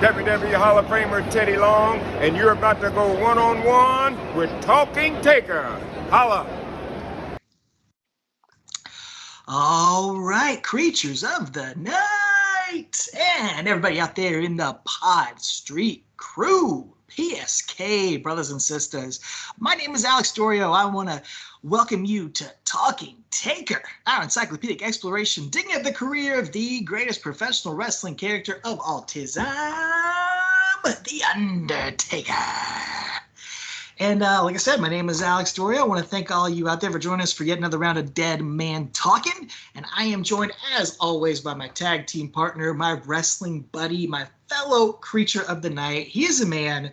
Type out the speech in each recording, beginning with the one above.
WWE Hall of Famer Teddy Long, and you're about to go one-on-one with Talking Taker. Holla! All right, creatures of the night, and everybody out there in the Pod Street crew, PSK brothers and sisters. My name is Alex Dorio. I want to welcome you to Talking Taker, our encyclopedic exploration digging at the career of the greatest professional wrestling character of all time, The Undertaker. And like I said, my name is Alex Dorio. I want to thank all you out there for joining us for yet another round of Dead Man Talking. And I am joined, as always, by my tag team partner, my wrestling buddy, my fellow creature of the night. He is a man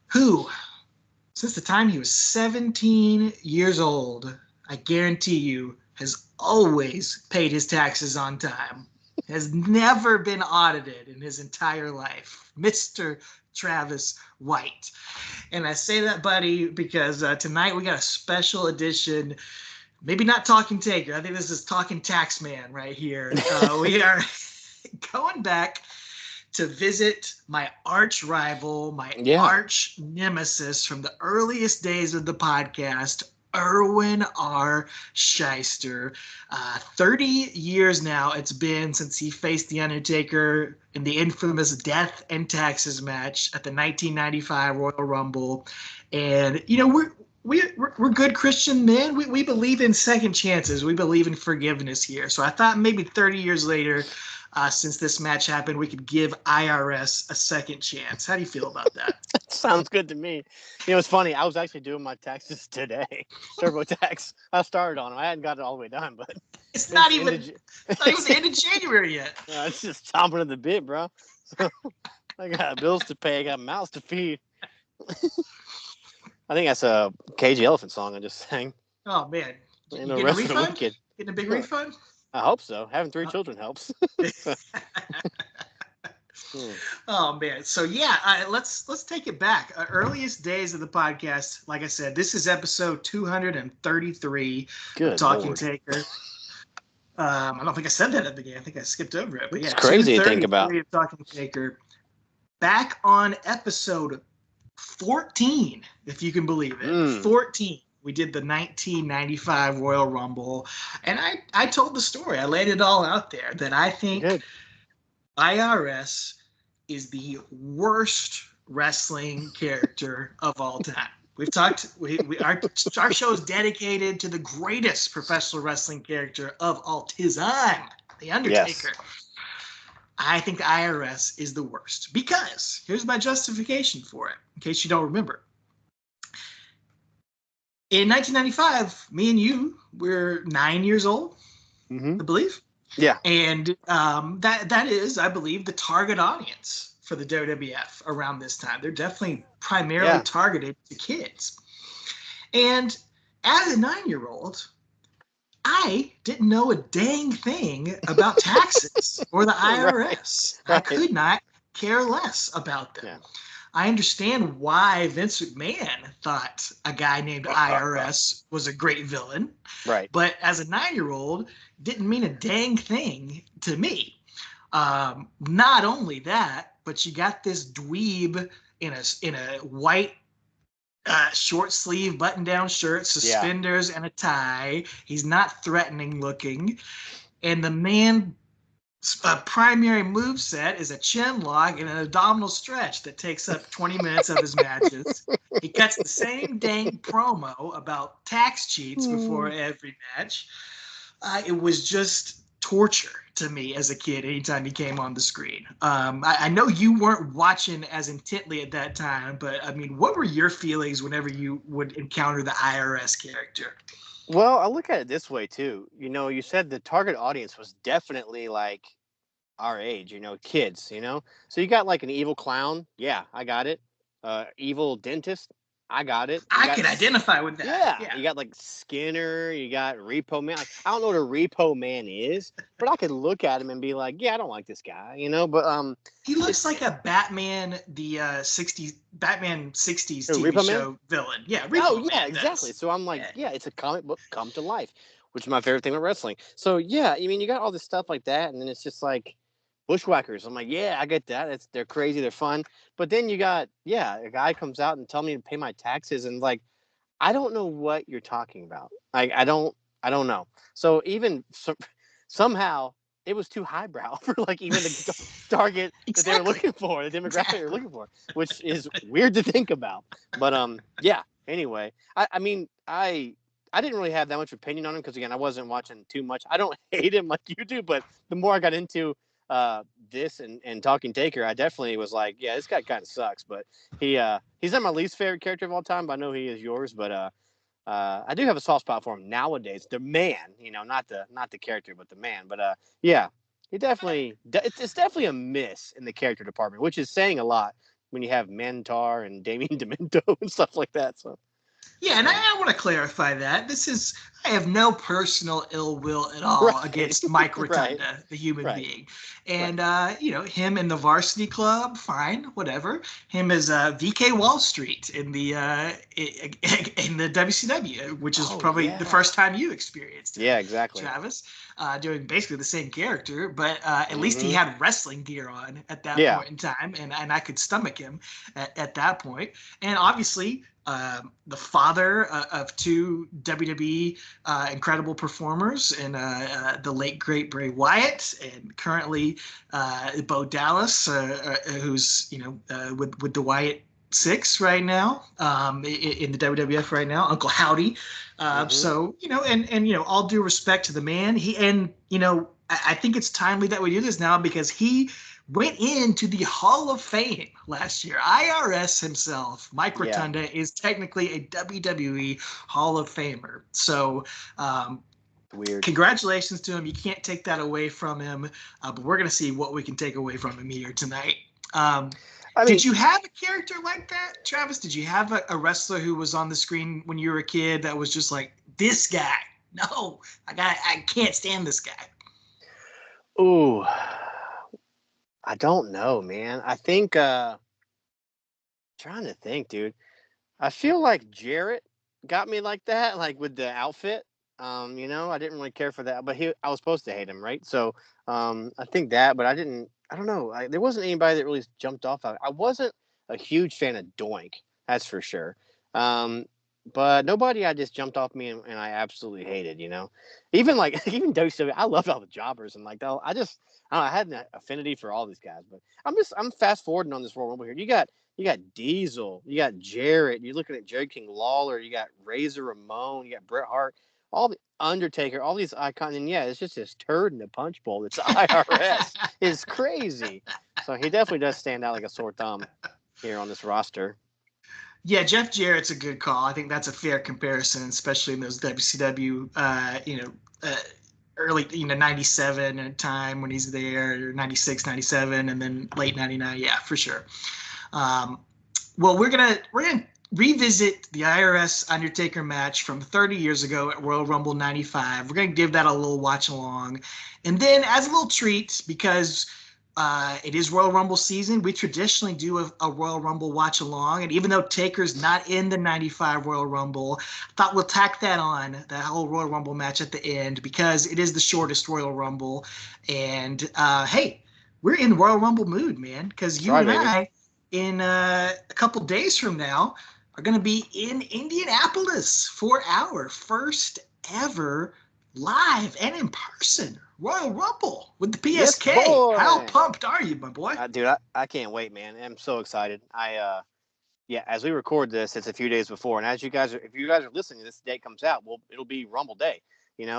who, since the time he was 17 years old, I guarantee you, has always paid his taxes on time. Has never been audited in his entire life. Mr. Travis White. And I say that, buddy, because tonight we got a special edition, maybe not Talking Taker. I think this is Talking Taxman right here. We are going back to visit my arch rival, my arch nemesis from the earliest days of the podcast, Erwin R. Shyster. 30 years now it's been since he faced The Undertaker in the infamous Death and Taxes match at the 1995 Royal Rumble. And, you know, we're good Christian men. We believe in second chances. We believe in forgiveness here. So I thought maybe 30 years later, since this match happened, we could give IRS a second chance. How do you feel about that? Sounds good to me. You know, it's funny. I was actually doing my taxes today. TurboTax. I started on them. I hadn't got it all the way done, but it's not even the end of January yet. It's just chomping at the bit, bro. So I got bills to pay. I got mouths to feed. I think that's a KG Elephant song I just sang. Oh man, you get a refund? Getting a big refund? I hope so. Having 3 children helps. Oh man, so yeah, let's take it back. Earliest days of the podcast, like I said, this is episode 233. Good Talking Lord. Taker. I don't think I said that at the beginning. I think I skipped over it. But yeah, it's crazy to think about. Talking Taker. Back on episode 14, if you can believe it. 14. We did the 1995 Royal Rumble, and I told the story. I laid it all out there that I think IRS is the worst wrestling character of all time. We've talked. Our show is dedicated to the greatest professional wrestling character of all time, The Undertaker. Yes. I think IRS is the worst because here's my justification for it. In case you don't remember. In 1995, me and you were 9 years old, I believe. Yeah. And that is, I believe, the target audience for the WWF around this time. They're definitely primarily targeted to kids. And as a 9-year-old, I didn't know a dang thing about taxes or the IRS. Right. I could not care less about them. Yeah. I understand why Vince McMahon thought a guy named IRS was a great villain. Right. But as a 9-year-old, didn't mean a dang thing to me. Not only that, but you got this dweeb in a white short sleeve button down shirt, suspenders, and a tie. He's not threatening looking. And the man primary moveset is a chin lock and an abdominal stretch that takes up 20 minutes of his matches. He cuts the same dang promo about tax cheats before every match. It was just torture to me as a kid anytime he came on the screen. I know you weren't watching as intently at that time, but I mean, what were your feelings whenever you would encounter the IRS character? Well, I look at it this way too. You know, you said the target audience was definitely like our age, you know, kids, you know. So you got like an evil clown. Yeah, I got it. Evil dentist. I got it. I can identify with that. Yeah. You got like Skinner. You got Repo Man. Like, I don't know what a Repo Man is, but I could look at him and be like, yeah, I don't like this guy, you know. But he looks like a Batman, the Batman 60s TV show villain. Yeah. Repo Man, exactly. So I'm like, yeah, it's a comic book come to life, which is my favorite thing with wrestling. So yeah, I mean, you got all this stuff like that, and then it's just like, Bushwhackers. I'm like, yeah, I get that. They're crazy, they're fun. But then you got, a guy comes out and tell me to pay my taxes, and like, I don't know what you're talking about. Like, I don't know. So somehow it was too highbrow for like even the target that they were Exactly. looking for, the demographic they were looking for, which is weird to think about. But yeah. Anyway, I mean, I didn't really have that much opinion on him because again, I wasn't watching too much. I don't hate him like you do, but the more I got into this and Talking Taker, I definitely was like, yeah, this guy kind of sucks. But he's not my least favorite character of all time, but I know he is yours. But I do have a soft spot for him nowadays. The man, not the character, but the man. But yeah, he definitely it's definitely a miss in the character department, which is saying a lot when you have Mentar and Damien Demento and stuff like that. So Yeah, and I want to clarify that. I have no personal ill will at all right. against Mike Right. Rotunda, the human Right. being. And, him in the Varsity Club, fine, whatever. Him as VK Wall Street in the WCW, which is probably the first time you experienced it. Yeah, exactly. Travis, doing basically the same character, but at least he had wrestling gear on at that point in time, and I could stomach him at that point. And obviously, the father of two WWE incredible performers, and the late great Bray Wyatt, and currently Bo Dallas, who's with the Wyatt Six right now, in the WWF right now, Uncle Howdy. So and all due respect to the man, I think it's timely that we do this now because he went into the Hall of Fame last year. IRS himself, Mike Rotunda, is technically a WWE Hall of Famer. So weird. Congratulations to him. You can't take that away from him, but we're going to see what we can take away from him here tonight. Did you have a character like that, Travis? Did you have a wrestler who was on the screen when you were a kid that was just like, this guy? No, I can't stand this guy. Ooh, I don't know, man. I think trying to think, dude. I feel like Jarrett got me like that, like with the outfit. I didn't really care for that, but I was supposed to hate him, right? So I think that, but I don't know. There wasn't anybody that really jumped off. I wasn't a huge fan of Doink, that's for sure. But nobody I just jumped off me and I absolutely hated, even even WCW. I love all the jobbers and like that. I had an affinity for all these guys, but I'm fast forwarding on this Royal Rumble here. You got Diesel, you got Jarrett, you're looking at Jerry King Lawler, you got Razor Ramon, you got Bret Hart, all the Undertaker, all these icons, and it's just this turd in the punch bowl. It's IRS. It's crazy. So he definitely does stand out like a sore thumb here on this roster. Yeah, Jeff Jarrett's a good call. I think that's a fair comparison, especially in those WCW, early, 97 time when he's there, or 96, 97, and then late 99. Yeah, for sure. Well, we're gonna revisit the IRS Undertaker match from 30 years ago at Royal Rumble 95. We're gonna give that a little watch along, and then as a little treat, because it is Royal Rumble season, we traditionally do a Royal Rumble watch along. And even though Taker's not in the 95 Royal Rumble, I thought we'll tack that on, that whole Royal Rumble match at the end, because it is the shortest Royal Rumble. And hey, we're in Royal Rumble mood, man, because you and I, in a couple days from now, are going to be in Indianapolis for our first ever live and in person Royal Rumble with the PSK. Yes, how pumped are you, my boy? Dude, I can't wait, man. I'm so excited. As we record this, it's a few days before, and if you guys are listening, this date comes out, it'll be Rumble Day,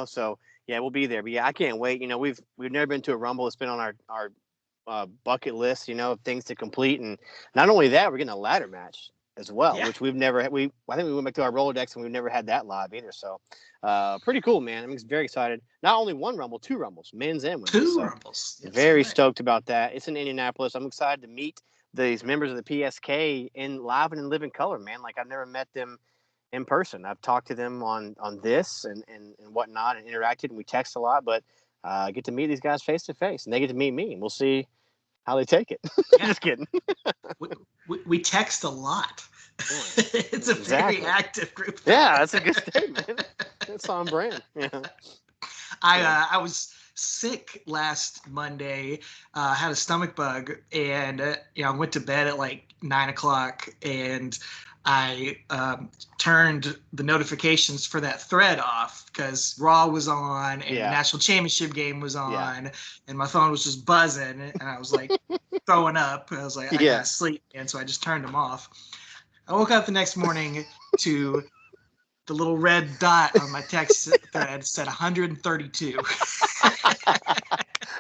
So yeah, we'll be there. But yeah, I can't wait. We've never been to a Rumble. It's been on our bucket list, of things to complete, and not only that, we're getting a ladder match as well, which we've never had. I think we went back to our Rolodex and we've never had that live either. So pretty cool, man. I'm very excited. Not only one Rumble, two Rumbles, men's and women's. Two Rumbles. Very stoked about that. It's in Indianapolis. I'm excited to meet these members of the PSK in live and in living color, man. Like, I've never met them in person. I've talked to them on this and whatnot and interacted, and we text a lot, but I get to meet these guys face to face, and they get to meet me, and we'll see how they take it. Just kidding. we text a lot. It's a very active group. Yeah, that's a good statement. It's on brand. Yeah. I was sick last Monday. Had a stomach bug, and I went to bed at like 9 o'clock, and I turned the notifications for that thread off because Raw was on and the national championship game was on, and my phone was just buzzing, and I was like throwing up. I was like, I gotta sleep, and so I just turned them off. I woke up the next morning to the little red dot on my text thread said 132.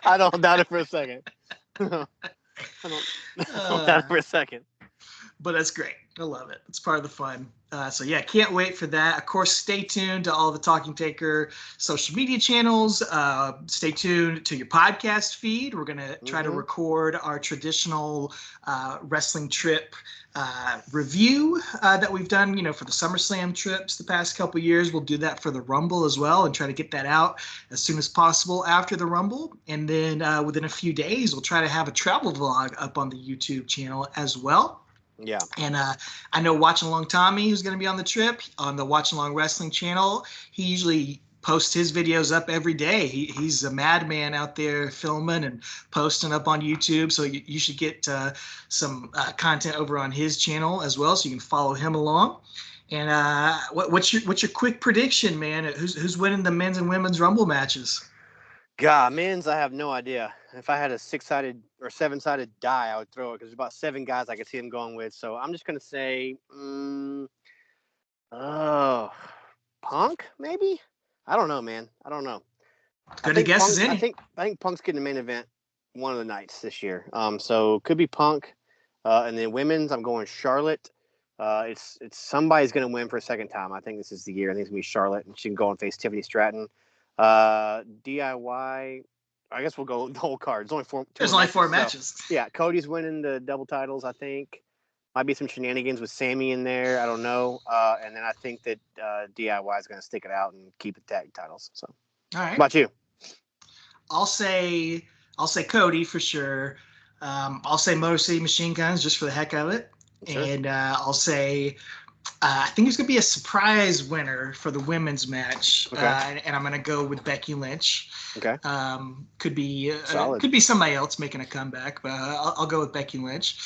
I don't doubt it for a second. I don't doubt it for a second. But that's great. I love it. It's part of the fun. So yeah, can't wait for that. Of course, stay tuned to all the Talking Taker social media channels. Stay tuned to your podcast feed. We're going to try to record our traditional wrestling trip review that we've done, for the SummerSlam trips the past couple years. We'll do that for the Rumble as well and try to get that out as soon as possible after the Rumble. And then within a few days, we'll try to have a travel vlog up on the YouTube channel as well. Yeah. And I know Watchalong Tommy, who's going to be on the trip on the Watchalong Wrestling channel. He usually posts his videos up every day. He's a madman out there filming and posting up on YouTube. So you should get some content over on his channel as well, so you can follow him along. And what's your quick prediction, man? Who's winning the men's and women's Rumble matches? God, men's, I have no idea. If I had a 6-sided or 7-sided die, I would throw it because there's about 7 guys I could see him going with. So I'm just going to say, Punk, maybe? I don't know, man. I don't know. Good a guess as any. I think Punk's getting the main event one of the nights this year. So could be Punk. And then women's, I'm going Charlotte. It's somebody's going to win for a second time. I think this is the year. I think it's going to be Charlotte, and she can go and face Tiffany Stratton. DIY, I guess we'll go the whole card. There's only 4 matches. So, yeah, Cody's winning the double titles, I think. Might be some shenanigans with Sammy in there. I don't know. And then I think that DIY is going to stick it out and keep the tag titles. So, all right. How about you? I'll say Cody for sure. I'll say Motor City Machine Guns just for the heck of it. Sure. And I'll say I think there's going to be a surprise winner for the women's match. Okay. And I'm going to go with Becky Lynch. Okay. Could be somebody else making a comeback, but I'll go with Becky Lynch.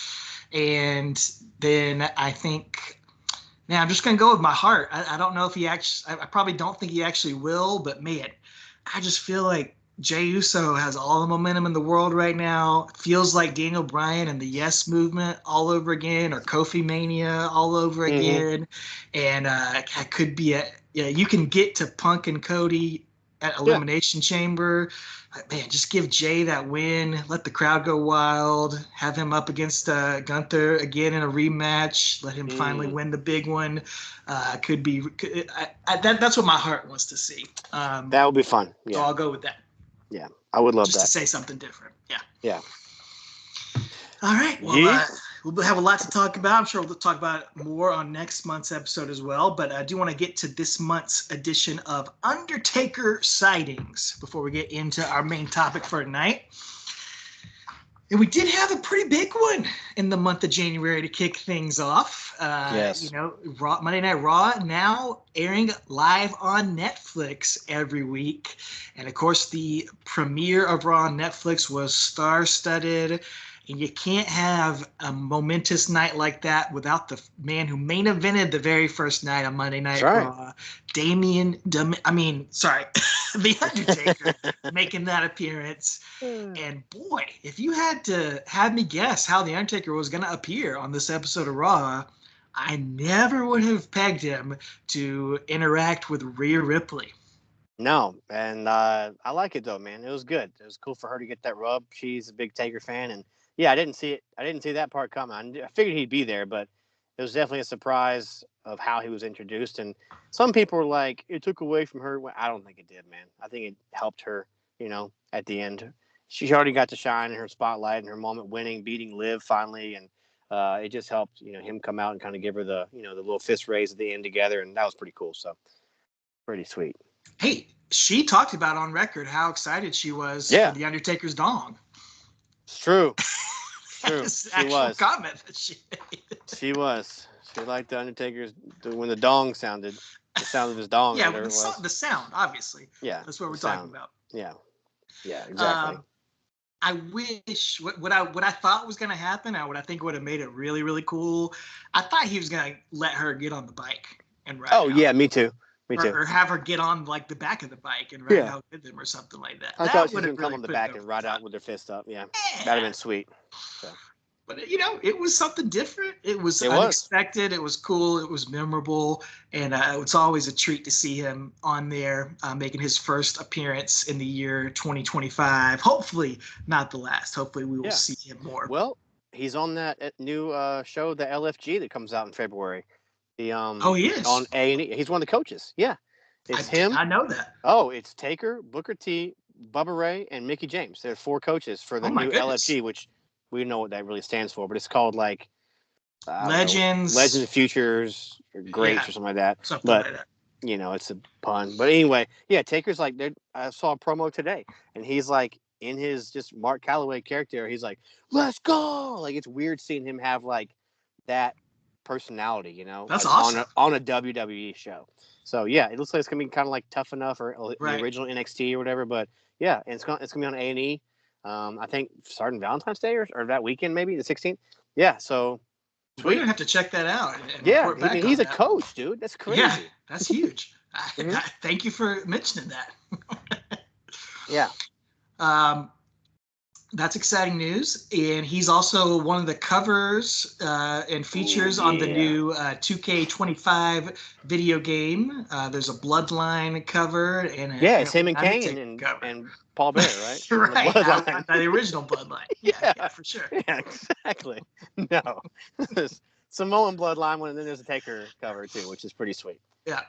And then I think, man, I'm just going to go with my heart. I don't know if I probably don't think he actually will, but man, I just feel like Jey Uso has all the momentum in the world right now. Feels like Daniel Bryan and the Yes Movement all over again, or Kofi Mania all over again. And it could be you can get to Punk and Cody at Elimination Chamber. Man, just give Jay that win. Let the crowd go wild. Have him up against Gunther again in a rematch. Let him finally win the big one. That's what my heart wants to see. That would be fun. Yeah. So I'll go with that. Yeah, I would love just that. Just to say something different. Yeah. Yeah. All right. Well, we'll have a lot to talk about. I'm sure we'll talk about it more on next month's episode as well. But I do want to get to this month's edition of Undertaker sightings before we get into our main topic for tonight. And we did have a pretty big one in the month of January to kick things off. Yes. Monday Night Raw now airing live on Netflix every week. And of course, the premiere of Raw on Netflix was star-studded. And you can't have a momentous night like that without the man who main evented the very first night on Monday Night Raw, The Undertaker, making that appearance. And boy, if you had to have me guess how The Undertaker was going to appear on this episode of Raw, I never would have pegged him to interact with Rhea Ripley. No, and I like it though, man. It was good. It was cool for her to get that rub. She's a big Taker fan, and yeah, I didn't see it. I didn't see that part coming. I figured he'd be there, but it was definitely a surprise of how he was introduced. And some people were like, it took away from her. Well, I don't think it did, man. I think it helped her, at the end. She already got to shine in her spotlight and her moment winning, beating Liv finally. And it just helped, him come out and kind of give her the, the little fist raise at the end together. And that was pretty cool. So pretty sweet. Hey, she talked about on record how excited she was for The Undertaker's dong. It's true. True. She was. Comment that she made. She was. She liked the Undertaker's when the dong sounded. The sound of his dong. Yeah, the sound, obviously. Yeah, that's what we're talking about. Yeah. Yeah, exactly. I wish what I thought was going to happen, and what I think would have made it really, really cool. I thought he was going to let her get on the bike and ride out. Yeah, me too. Or have her get on like the back of the bike and ride Yeah. out with him or something like that. I That thought she was would have going to come really on the put it back over and the ride top. out with her fist up. Yeah. Yeah. That'd have been sweet. So. But it was something different. It was It was. unexpected. It was cool. It was memorable, and it's always a treat to see him on there, making his first appearance in the year 2025. Hopefully, not the last. Hopefully, we will see him more. Well, he's on that new show, the LFG, that comes out in February. The he is on A&E. He's one of the coaches. Yeah, it's him. I know that. Oh, it's Taker, Booker T, Bubba Ray, and Mickey James. They're 4 coaches for the new LFG, which we know what that really stands for, but it's called like Legends of Futures or Greats or something like that. But it's a pun. But anyway, yeah, Taker's like, I saw a promo today, and he's like in his just Mark Calloway character. He's like, "Let's go!" Like, it's weird seeing him have like that personality. That's like awesome on a WWE show. So yeah, it looks like it's gonna be kind of like Tough Enough or the original NXT or whatever. But yeah, and it's gonna be on A&E. I think starting Valentine's Day or that weekend, maybe the 16th. Yeah, so we're gonna have to check that out. And he's a coach, dude. That's crazy. Yeah, that's huge. Thank you for mentioning that. Yeah. That's exciting news, and he's also one of the covers and features on the new 2K25 video game. There's a Bloodline cover and it's him and Kane and Paul Bear, right? Right, the original Bloodline. Yeah, for sure. Yeah, exactly. No, Samoan Bloodline one, and then there's a Taker cover too, which is pretty sweet. Yeah.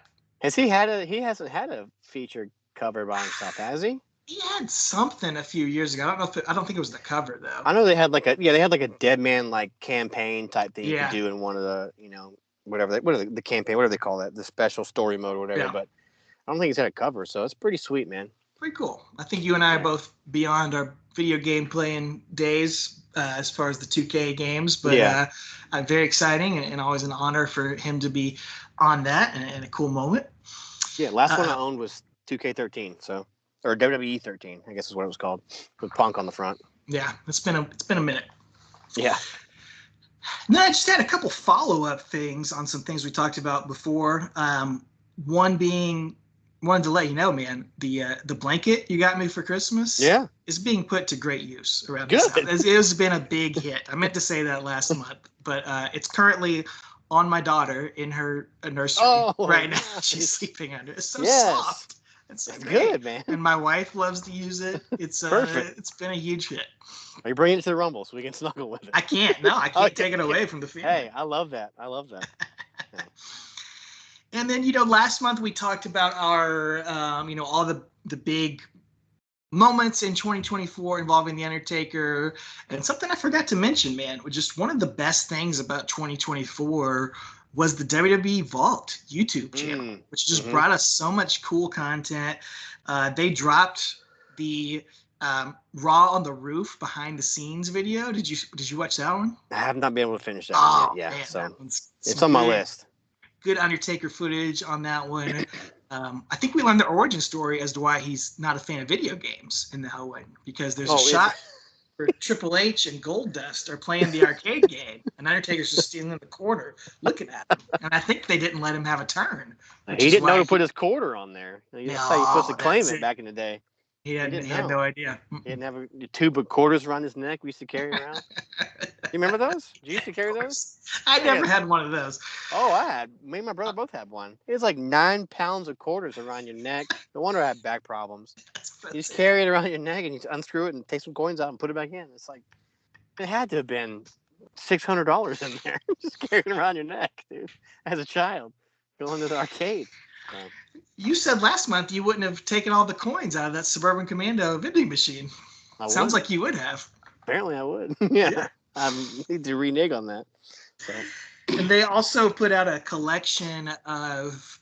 He hasn't had a featured cover by himself, has he? He had something a few years ago. I don't think it was the cover though. I know they had like a Dead Man like campaign type thing you could do in one of the the campaign, whatever they call that, the special story mode or whatever. Yeah. But I don't think he's had a cover, so it's pretty sweet, man. Pretty cool. I think you and I are both beyond our video game playing days as far as the 2K games, but very exciting and always an honor for him to be on that and a cool moment. Yeah, last one I owned was 2K13, so. Or WWE 13, I guess is what it was called, with Punk on the front. Yeah, it's been a minute. Yeah. No, I just had a couple follow-up things on some things we talked about before. One being, wanted to let you know, man, the blanket you got me for Christmas is being put to great use around this house. It has been a big hit. I meant to say that last month, but it's currently on my daughter in her nursery right now. She's sleeping under it. It's so soft. It's good, man. And my wife loves to use it. It's it's been a huge hit. Are you bringing it to the Rumble so we can snuggle with it? I can't. No, I can't take it away from the family. Hey, I love that. And then, last month we talked about our, all the big moments in 2024 involving The Undertaker. And something I forgot to mention, man, was just one of the best things about 2024 was the WWE Vault YouTube channel, which just brought us so much cool content. They dropped the Raw on the Roof behind the scenes video. Did you watch that one? I have not been able to finish that yet. Yeah, man, so it's on my list. Good Undertaker footage on that one. I think we learned the origin story as to why he's not a fan of video games in that one, because there's a shot where Triple H and Goldust are playing the arcade game, and Undertaker's just standing in the corner looking at him. And I think they didn't let him have a turn. He didn't know to put his quarter on there. That's how you're supposed to claim it back in the day. He had no idea. He didn't have a tube of quarters around his neck we used to carry around. You remember those? Did you used to carry those? I never had one of those. Oh, me and my brother both had one. It was like 9 pounds of quarters around your neck. No wonder I had back problems. You just carry it around your neck and you unscrew it and take some coins out and put it back in. It's like, it had to have been $600 in there. Just carrying it around your neck, dude, as a child, going to the arcade. You said last month you wouldn't have taken all the coins out of that Suburban Commando vending machine. Sounds like you would have. Apparently I would. Yeah. I need to renege on that. So. And they also put out a collection of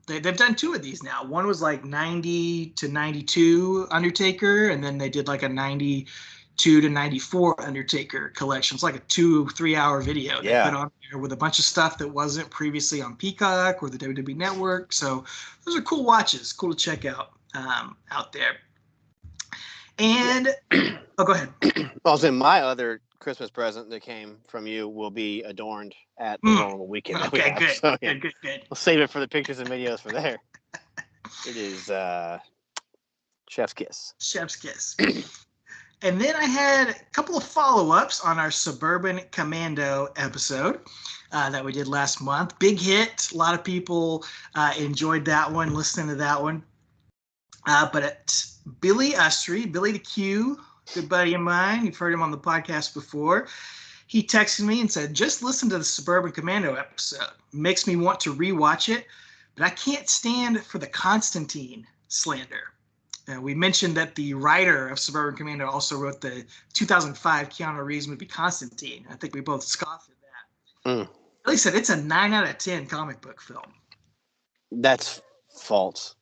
they've done 2 of these now. One was like 90 to 92 Undertaker, and then they did like a 92 to 94 Undertaker collection. It's like a 2-3 hour video they put on there with a bunch of stuff that wasn't previously on Peacock or the WWE Network. So those are cool watches, cool to check out there. And go ahead. Also, my other Christmas present that came from you will be adorned at the Roll on the Weekend that we Okay, have. good. So, yeah, Good. we'll save it for the pictures and videos for there. It is Chef's Kiss. Chef's Kiss. And then I had a couple of follow-ups on our Suburban Commando episode that we did last month. Big hit. A lot of people enjoyed that one, listening to that one. But Billy Ustry, Billy the Q, good buddy of mine. You've heard him on the podcast before. He texted me and said, just listen to the Suburban Commando episode. Makes me want to rewatch it, but I can't stand for the Constantine slander. We mentioned that the writer of Suburban Commando also wrote the 2005 Keanu Reeves movie Constantine. I think we both scoffed at that. Billy said it's a 9 out of 10 comic book film. That's false.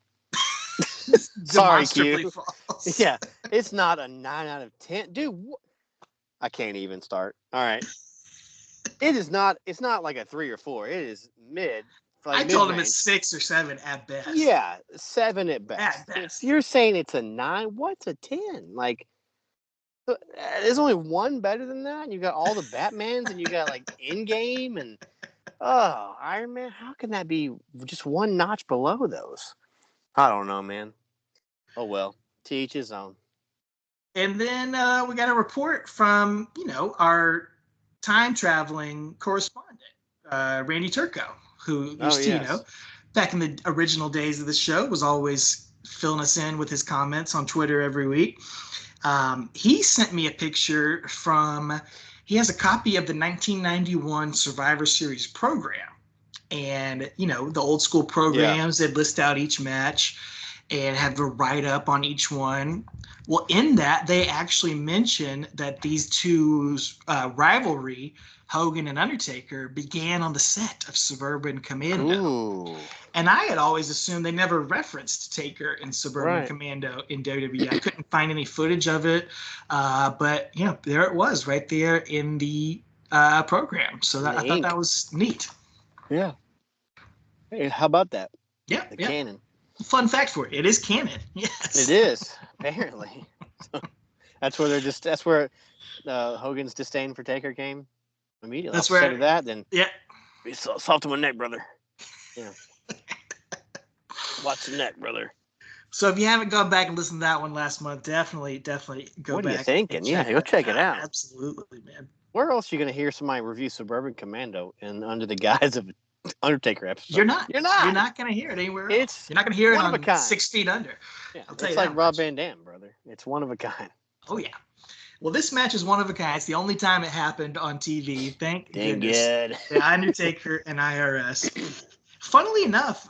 Sorry, Q. False. Yeah, it's not a 9 out of 10. Dude, I can't even start. All right. It is not, it's not like a 3 or 4. It is mid. Like I told him it's 6 or 7 at best. Yeah, 7 at best. At best. If you're saying it's a 9, what's a 10? Like, there's only one better than that. And you got all the Batmans, and you got like Endgame, and Iron Man. How can that be just one notch below those? I don't know, man. Oh well, to each his own. And then we got a report from our time traveling correspondent, Randy Turco, who used back in the original days of the show, was always filling us in with his comments on Twitter every week. He sent me a picture he has a copy of the 1991 Survivor Series program. And, the old school programs, they'd list out each match and have a write-up on each one. Well, in that, they actually mention that these two rivalry, Hogan and Undertaker, began on the set of Suburban Commando. Ooh. And I had always assumed they never referenced Taker and Suburban Commando in WWE. I couldn't find any footage of it. But, there it was right there in the program. So I thought that was neat. Yeah. Hey, how about that? Yeah. The canon. Fun fact for you. It is canon. Yes. It is, apparently. So, that's where Hogan's disdain for Taker came immediately. That's where that then. Yeah. Be soft on my neck, brother. Yeah. Watch the neck, brother. So if you haven't gone back and listened to that one last month, definitely go back. What are you thinking? Yeah, go check it out. Absolutely, man. Where else are you going to hear somebody review Suburban Commando and under the guise of Undertaker episode? You're not. You're not going to hear it anywhere else. You're not going to hear it on 6 Feet Under. Yeah, I'll tell it's you like Rob Van Dam, brother. It's one of a kind. Oh, yeah. Well, this match is one of a kind. It's the only time it happened on TV. Thank goodness. Good. The Undertaker and IRS. Funnily enough,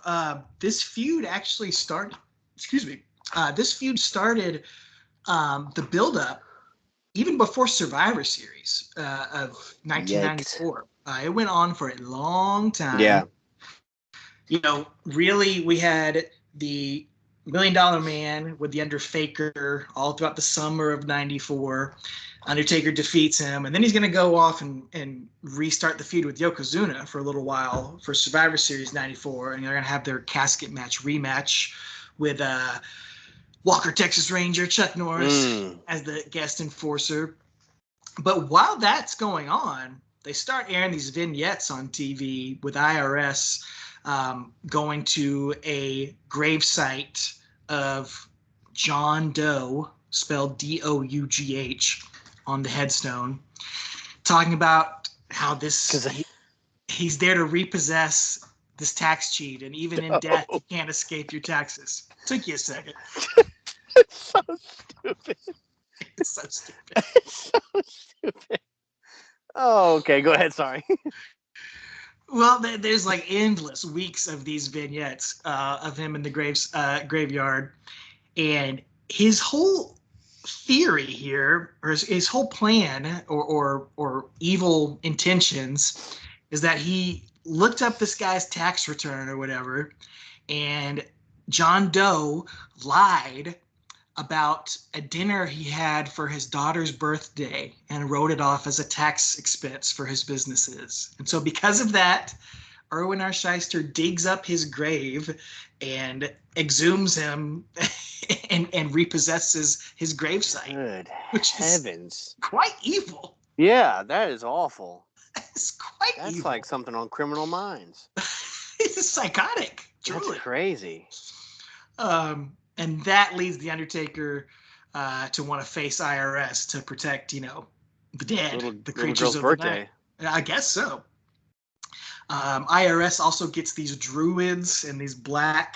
this feud actually started. Excuse me. This feud started the build-up even before Survivor Series of 1994. It went on for a long time. Yeah. Really, we had the $1 Million Man with the Undertaker all throughout the summer of 94. Undertaker defeats him, and then he's going to go off and restart the feud with Yokozuna for a little while for Survivor Series 94, and they're going to have their casket match rematch with Walker Texas Ranger Chuck Norris as the guest enforcer. But while that's going on, they start airing these vignettes on TV with IRS going to a gravesite of John Doe, spelled Dough, on the headstone, talking about how he's there to repossess this tax cheat, and even in death, you can't escape your taxes. Took you a second. It's so stupid. It's so stupid. It's so stupid. Oh, okay. Go ahead. Sorry. Well, there's like endless weeks of these vignettes of him in the graveyard, and his whole theory here, or his whole plan, or evil intentions, is that he looked up this guy's tax return or whatever, and John Doe lied about a dinner he had for his daughter's birthday and wrote it off as a tax expense for his businesses. And so because of that, Erwin R. Shyster digs up his grave and exhumes him and repossesses his gravesite, Good which heavens. is quite evil. Yeah, that is awful. It's quite That's evil. like something on Criminal Minds. It's psychotic, truly. That's crazy. And that leads the Undertaker to want to face IRS to protect, the dead, the creatures girl's of birthday. the night. I guess so. IRS also gets these druids and these black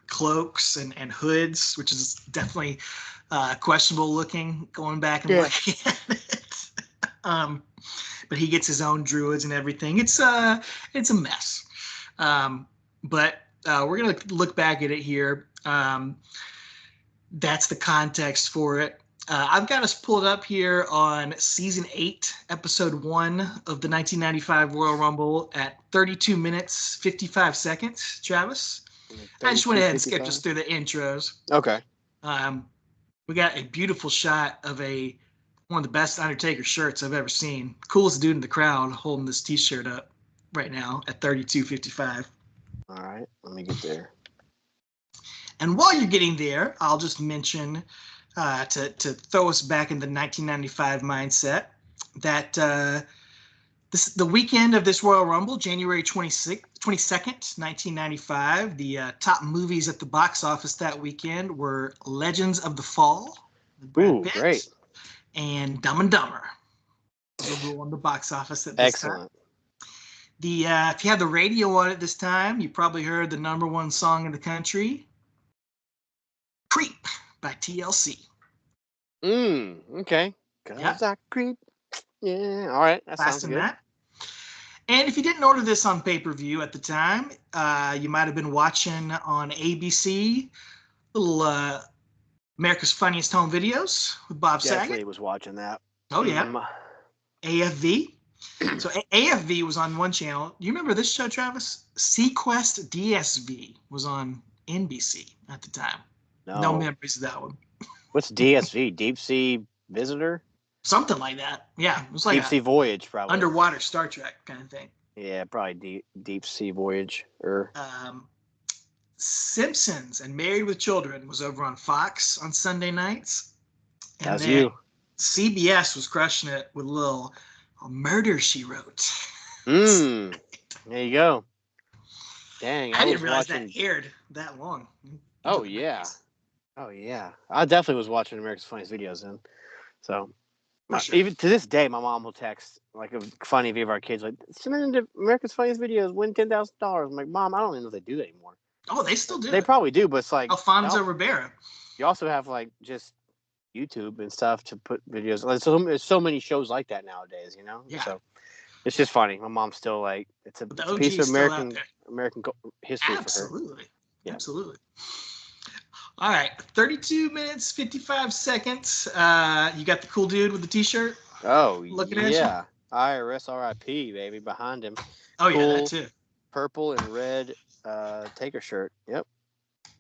cloaks and hoods, which is definitely questionable looking, going back and looking at it. But he gets his own druids and everything. It's a mess. But we're going to look back at it here. That's the context for it. I've got us pulled up here on season 8, episode 1 of the 1995 Royal Rumble at 32 minutes, 55 seconds. Travis, I just went ahead and skipped us through the intros. Okay. We got a beautiful shot of one of the best Undertaker shirts I've ever seen. Coolest dude in the crowd holding this T-shirt up right now at 32:55. All right, let me get there. And while you're getting there, I'll just mention to throw us back in the 1995 mindset that the weekend of this Royal Rumble, January 22nd, 1995, the top movies at the box office that weekend were Legends of the Fall, with Brad Pitt, great, and Dumb and Dumber. They were on the box office at this time. Excellent. If you had the radio on at this time, you probably heard the number one song in the country, Creep by TLC. Okay. Cause I creep. Yeah, all right. That sounds good. That. And if you didn't order this on pay-per-view at the time, you might have been watching on ABC, little America's Funniest Home Videos with Bob Saget. Definitely was watching that. Oh, yeah. AFV. So AFV was on one channel. Do you remember this show, Travis? Sequest DSV was on NBC at the time. No memories of that one. What's DSV? Deep Sea Visitor? Something like that. Yeah. It was like Deep Sea Voyage, probably. Underwater Star Trek kind of thing. Yeah, probably Deep Sea Voyage. Simpsons and Married with Children was over on Fox on Sunday nights. And that's you. CBS was crushing it with a Murder, She Wrote. There you go. Dang, I didn't realize that aired that long. Oh, yeah. Oh, yeah. I definitely was watching America's Funniest Videos then. So, even to this day, my mom will text, like, a funny view of our kids, like, send into America's Funniest Videos, win $10,000. I'm like, Mom, I don't even know if they do that anymore. Oh, they still do. They probably do, but it's like Alfonso Ribeiro. You also have, like, just YouTube and stuff to put videos. Like, there's so many shows like that nowadays, Yeah. So it's just funny. My mom's still like, it's a piece of American history Absolutely. for her. Yeah. Absolutely. All right, 32 minutes, 55 seconds. You got the cool dude with the T-shirt? Oh, looking at you? IRS RIP, baby, behind him. Oh, cool, yeah, that too. Purple and red Taker shirt. Yep.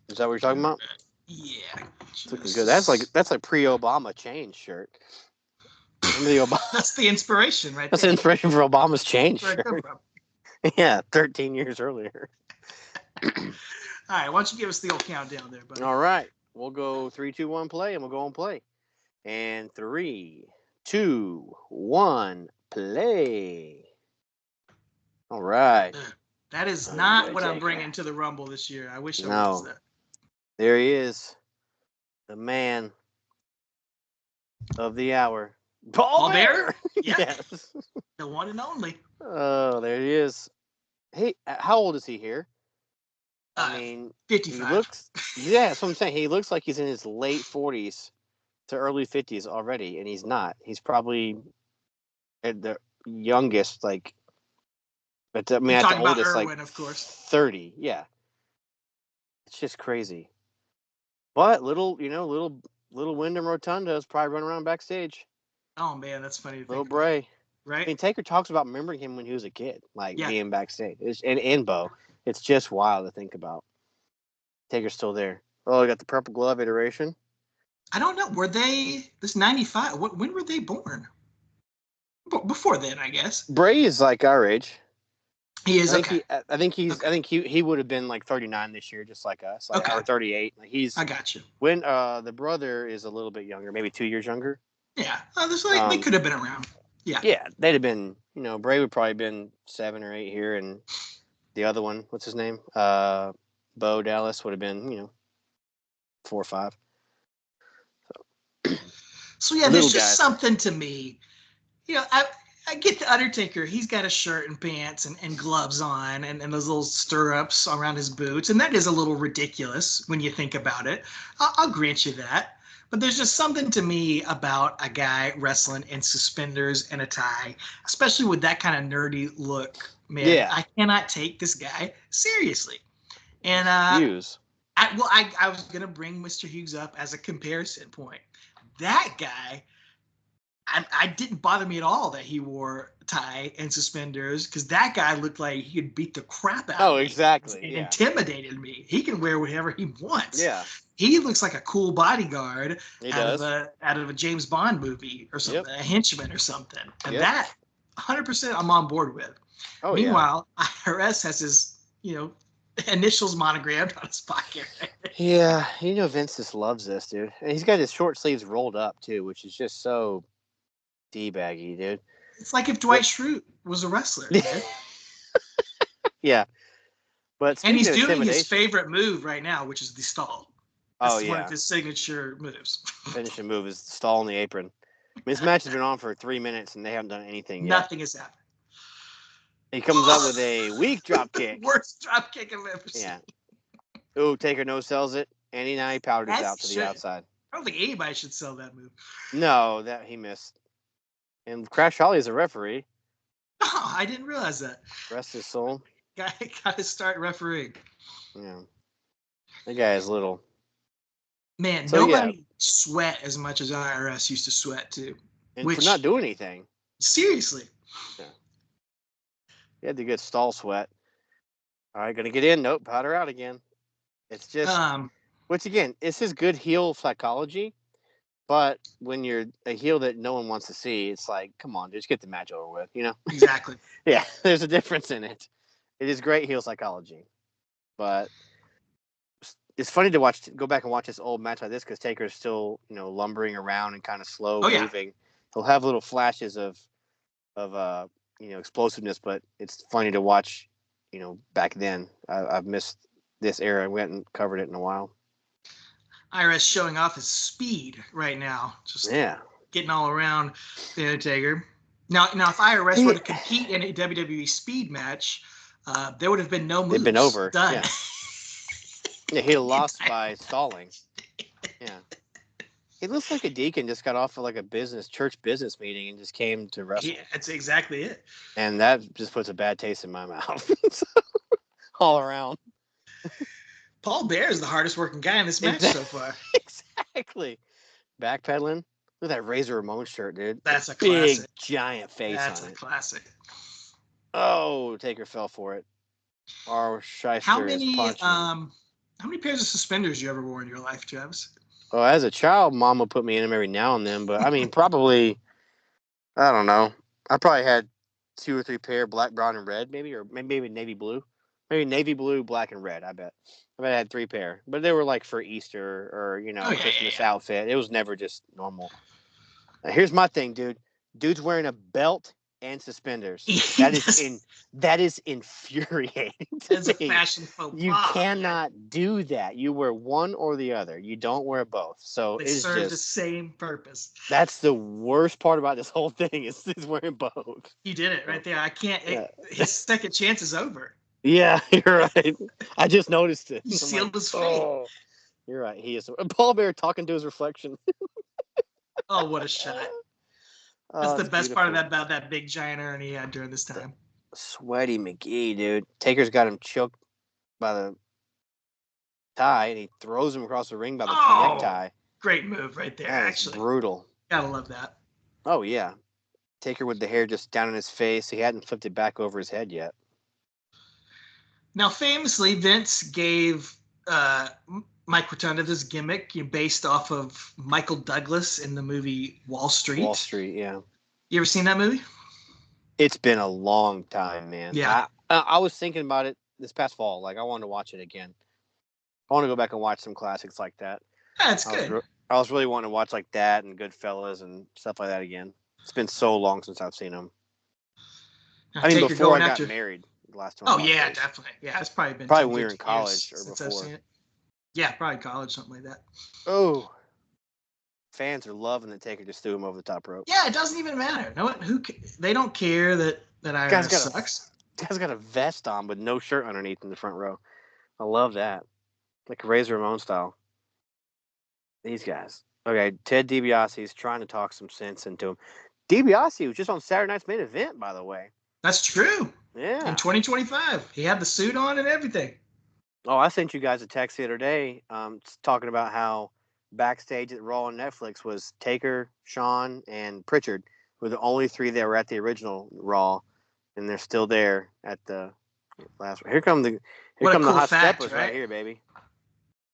Is that what you're talking about? Yeah. It's looking good. That's like pre-Obama change shirt. That's the inspiration, right? That's the inspiration for Obama's change shirt. Yeah, 13 years earlier. All right, why don't you give us the old countdown there, buddy? All right, we'll go 3, 2, 1, play, and we'll go on play. And 3, 2, 1, play. All right. That is not what I'm bringing to the Rumble this year. I wish I was that. There he is, the man of the hour, Paul Bearer. Yes, the one and only. Oh, there he is. Hey, how old is he here? I mean, 55. He looks, that's what I'm saying. He looks like he's in his late 40s to early 50s already, and he's not. He's probably at the youngest, like, but I mean, at the oldest, Irwin, like, of course. 30. Yeah, it's just crazy. But little Wyndham Rotunda is probably running around backstage. Oh man, that's funny. Little Bray, right? I mean, Taker talks about remembering him when he was a kid, like being backstage. And Bo. It's just wild to think about. Taker's still there. Oh, we got the purple glove iteration. I don't know. Were they this 95? When were they born? Before then, I guess. Bray is like our age. He is okay. I think he would have been like 39 this year, just like us, like or 38. Like I got you. When the brother is a little bit younger, maybe 2 years younger. Yeah, they could have been around. Yeah. Yeah, they'd have been. Bray would probably been 7 or 8 here, and the other one, what's his name? Bo Dallas would have been 4 or 5. So yeah, there's just something to me. I get the Undertaker. He's got a shirt and pants and gloves on and those little stirrups around his boots. And that is a little ridiculous when you think about it. I'll grant you that. But there's just something to me about a guy wrestling in suspenders and a tie, especially with that kind of nerdy look. Man, yeah. I cannot take this guy seriously. And Hughes. I was going to bring Mr. Hughes up as a comparison point. That guy... I didn't bother me at all that he wore tie and suspenders because that guy looked like he could beat the crap out of me. Oh, exactly. It intimidated me. He can wear whatever he wants. Yeah. He looks like a cool bodyguard out of a James Bond movie or something, a henchman or something. And that 100% I'm on board with. Oh, Meanwhile, IRS has his, initials monogrammed on his pocket. Yeah. Vince just loves this, dude. And he's got his short sleeves rolled up, too, which is just so... D-baggy, dude. It's like if Dwight Schrute was a wrestler. Right? Yeah. And he's doing his favorite move right now, which is the stall. That's one of his signature moves. Finishing move is the stall in the apron. This match has been on for 3 minutes and they haven't done anything yet. Nothing has happened. He comes up with a weak drop kick. Worst drop kick I've ever seen. Yeah. Ooh, Taker no-sells it. And he powders out to the outside. I don't think anybody should sell that move. No, that he missed. And Crash Holly is a referee. Oh, I didn't realize that. Rest his soul. Got to start refereeing. Yeah. That guy is little. Man, nobody sweat as much as IRS used to sweat, too. And for not doing anything. Seriously. Yeah. He had the good stall sweat. All right, going to get in. Nope, powder out again. It's just, which again, it's his good heel psychology. But when you're a heel that no one wants to see, it's like, come on, just get the match over with, Exactly. Yeah, there's a difference in it. It is great heel psychology. But it's funny to go back and watch this old match like this because Taker's still, lumbering around and kind of slow moving. He'll have little flashes of explosiveness, but it's funny to watch, back then. I've missed this era. I went and covered it in a while. IRS showing off his speed right now. Just getting all around the Undertaker. Now, if IRS were to compete in a WWE speed match, there would have been no moves. They've been over. Done. Yeah, he lost by stalling. Yeah. He looks like a deacon just got off of like a church business meeting and just came to wrestle. Yeah, that's exactly it. And that just puts a bad taste in my mouth. All around. Paul Bear is the hardest working guy in this match so far. Exactly. Backpedaling. Look at that Razor Ramon shirt, dude. That's a classic. Big, giant face on it. That's a classic. Oh, Taker fell for it. Our Shyster how many pairs of suspenders you ever wore in your life, Travis? Well, as a child, Mom would put me in them every now and then. But, I mean, probably, I don't know. I probably had 2 or 3 pair, black, brown, and red, maybe. Or maybe navy blue. Maybe navy blue, black, and red, I bet. I had 3 pair, but they were like for Easter or, Christmas outfit. It was never just normal. Now, here's my thing, dude. Dude's wearing a belt and suspenders. That is infuriating. That's a fashion faux pas. You cannot do that. You wear one or the other. You don't wear both. So they serve the same purpose. That's the worst part about this whole thing is wearing both. You did it right there. I can't. His second chance is over. Yeah, you're right. I just noticed it. He sealed his fate. Oh, you're right. He is. Paul Bear talking to his reflection. Oh, what a shot. That's the best part about that big giant urn he had during this time. Sweaty McGee, dude. Taker's got him choked by the tie, and he throws him across the ring by the necktie. Great move right there, actually. Brutal. Gotta love that. Oh, yeah. Taker with the hair just down in his face. He hadn't flipped it back over his head yet. Now, famously, Vince gave Mike Rotunda this gimmick based off of Michael Douglas in the movie Wall Street. Wall Street, yeah. You ever seen that movie? It's been a long time, man. Yeah. I was thinking about it this past fall. Like, I wanted to watch it again. I want to go back and watch some classics like that. That's I was good. I was really wanting to watch like that and Goodfellas and stuff like that again. It's been so long since I've seen them. Now, I mean, Taker before I going got after. married, the last time I Oh watched yeah, those. definitely. Yeah, it's probably been Probably 10, when we were in 15 college years or since I've before. seen it. Yeah, probably college, something like that. Oh, fans are loving that Taker just threw him over the top rope. Yeah, it doesn't even matter. No one they don't care that IRS sucks. Guy's got a vest on with no shirt underneath in the front row. I love that, like Razor Ramon style. These guys. Okay, Ted DiBiase's trying to talk some sense into him. DiBiase was just on Saturday Night's Main Event, by the way. That's true. Yeah. In 2025, he had the suit on and everything. Oh, I sent you guys a text the other day, talking about how backstage at Raw on Netflix was Taker, Shawn, and Pritchard were the only three that were at the original Raw, and they're still there at the last. Here come the Cool hot fact, steppers right here, baby.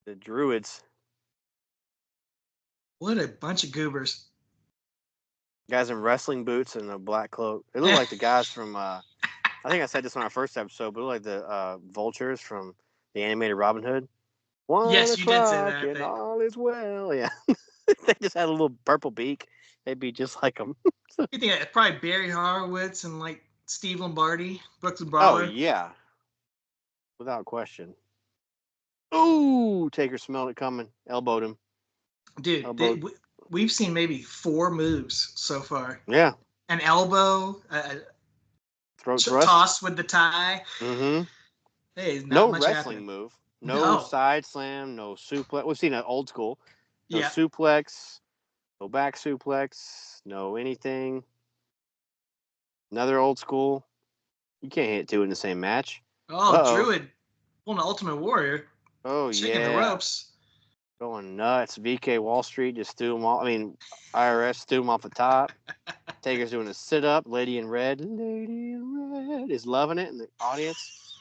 The Druids. What a bunch of goobers. Guys in wrestling boots and a black cloak. They look like the guys from. I think I said this on our first episode, but like the vultures from the animated Robin Hood. Yes, you did say that. And all is well. Yeah, they just had a little purple beak. They'd be just like them. You think it's probably Barry Horowitz and like Steve Lombardi, Brooks and Oh Brawler? yeah, without question. Ooh, Taker smelled it coming. Elbowed him. Dude, we've seen maybe 4 moves so far. Yeah. An elbow, Throat thrust. toss with the tie. Mm-hmm. Hey, No much wrestling happening. move. No side slam. No suplex. We've seen an old school. No suplex. No back suplex. No anything. Another old school. You can't hit 2 in the same match. Oh, Druid pulling the Ultimate Warrior. Oh, Shaking the ropes. Going nuts. VK Wall Street just threw him off. I mean, IRS threw him off the top. Taker's doing a sit-up. Lady in Red is loving it in the audience.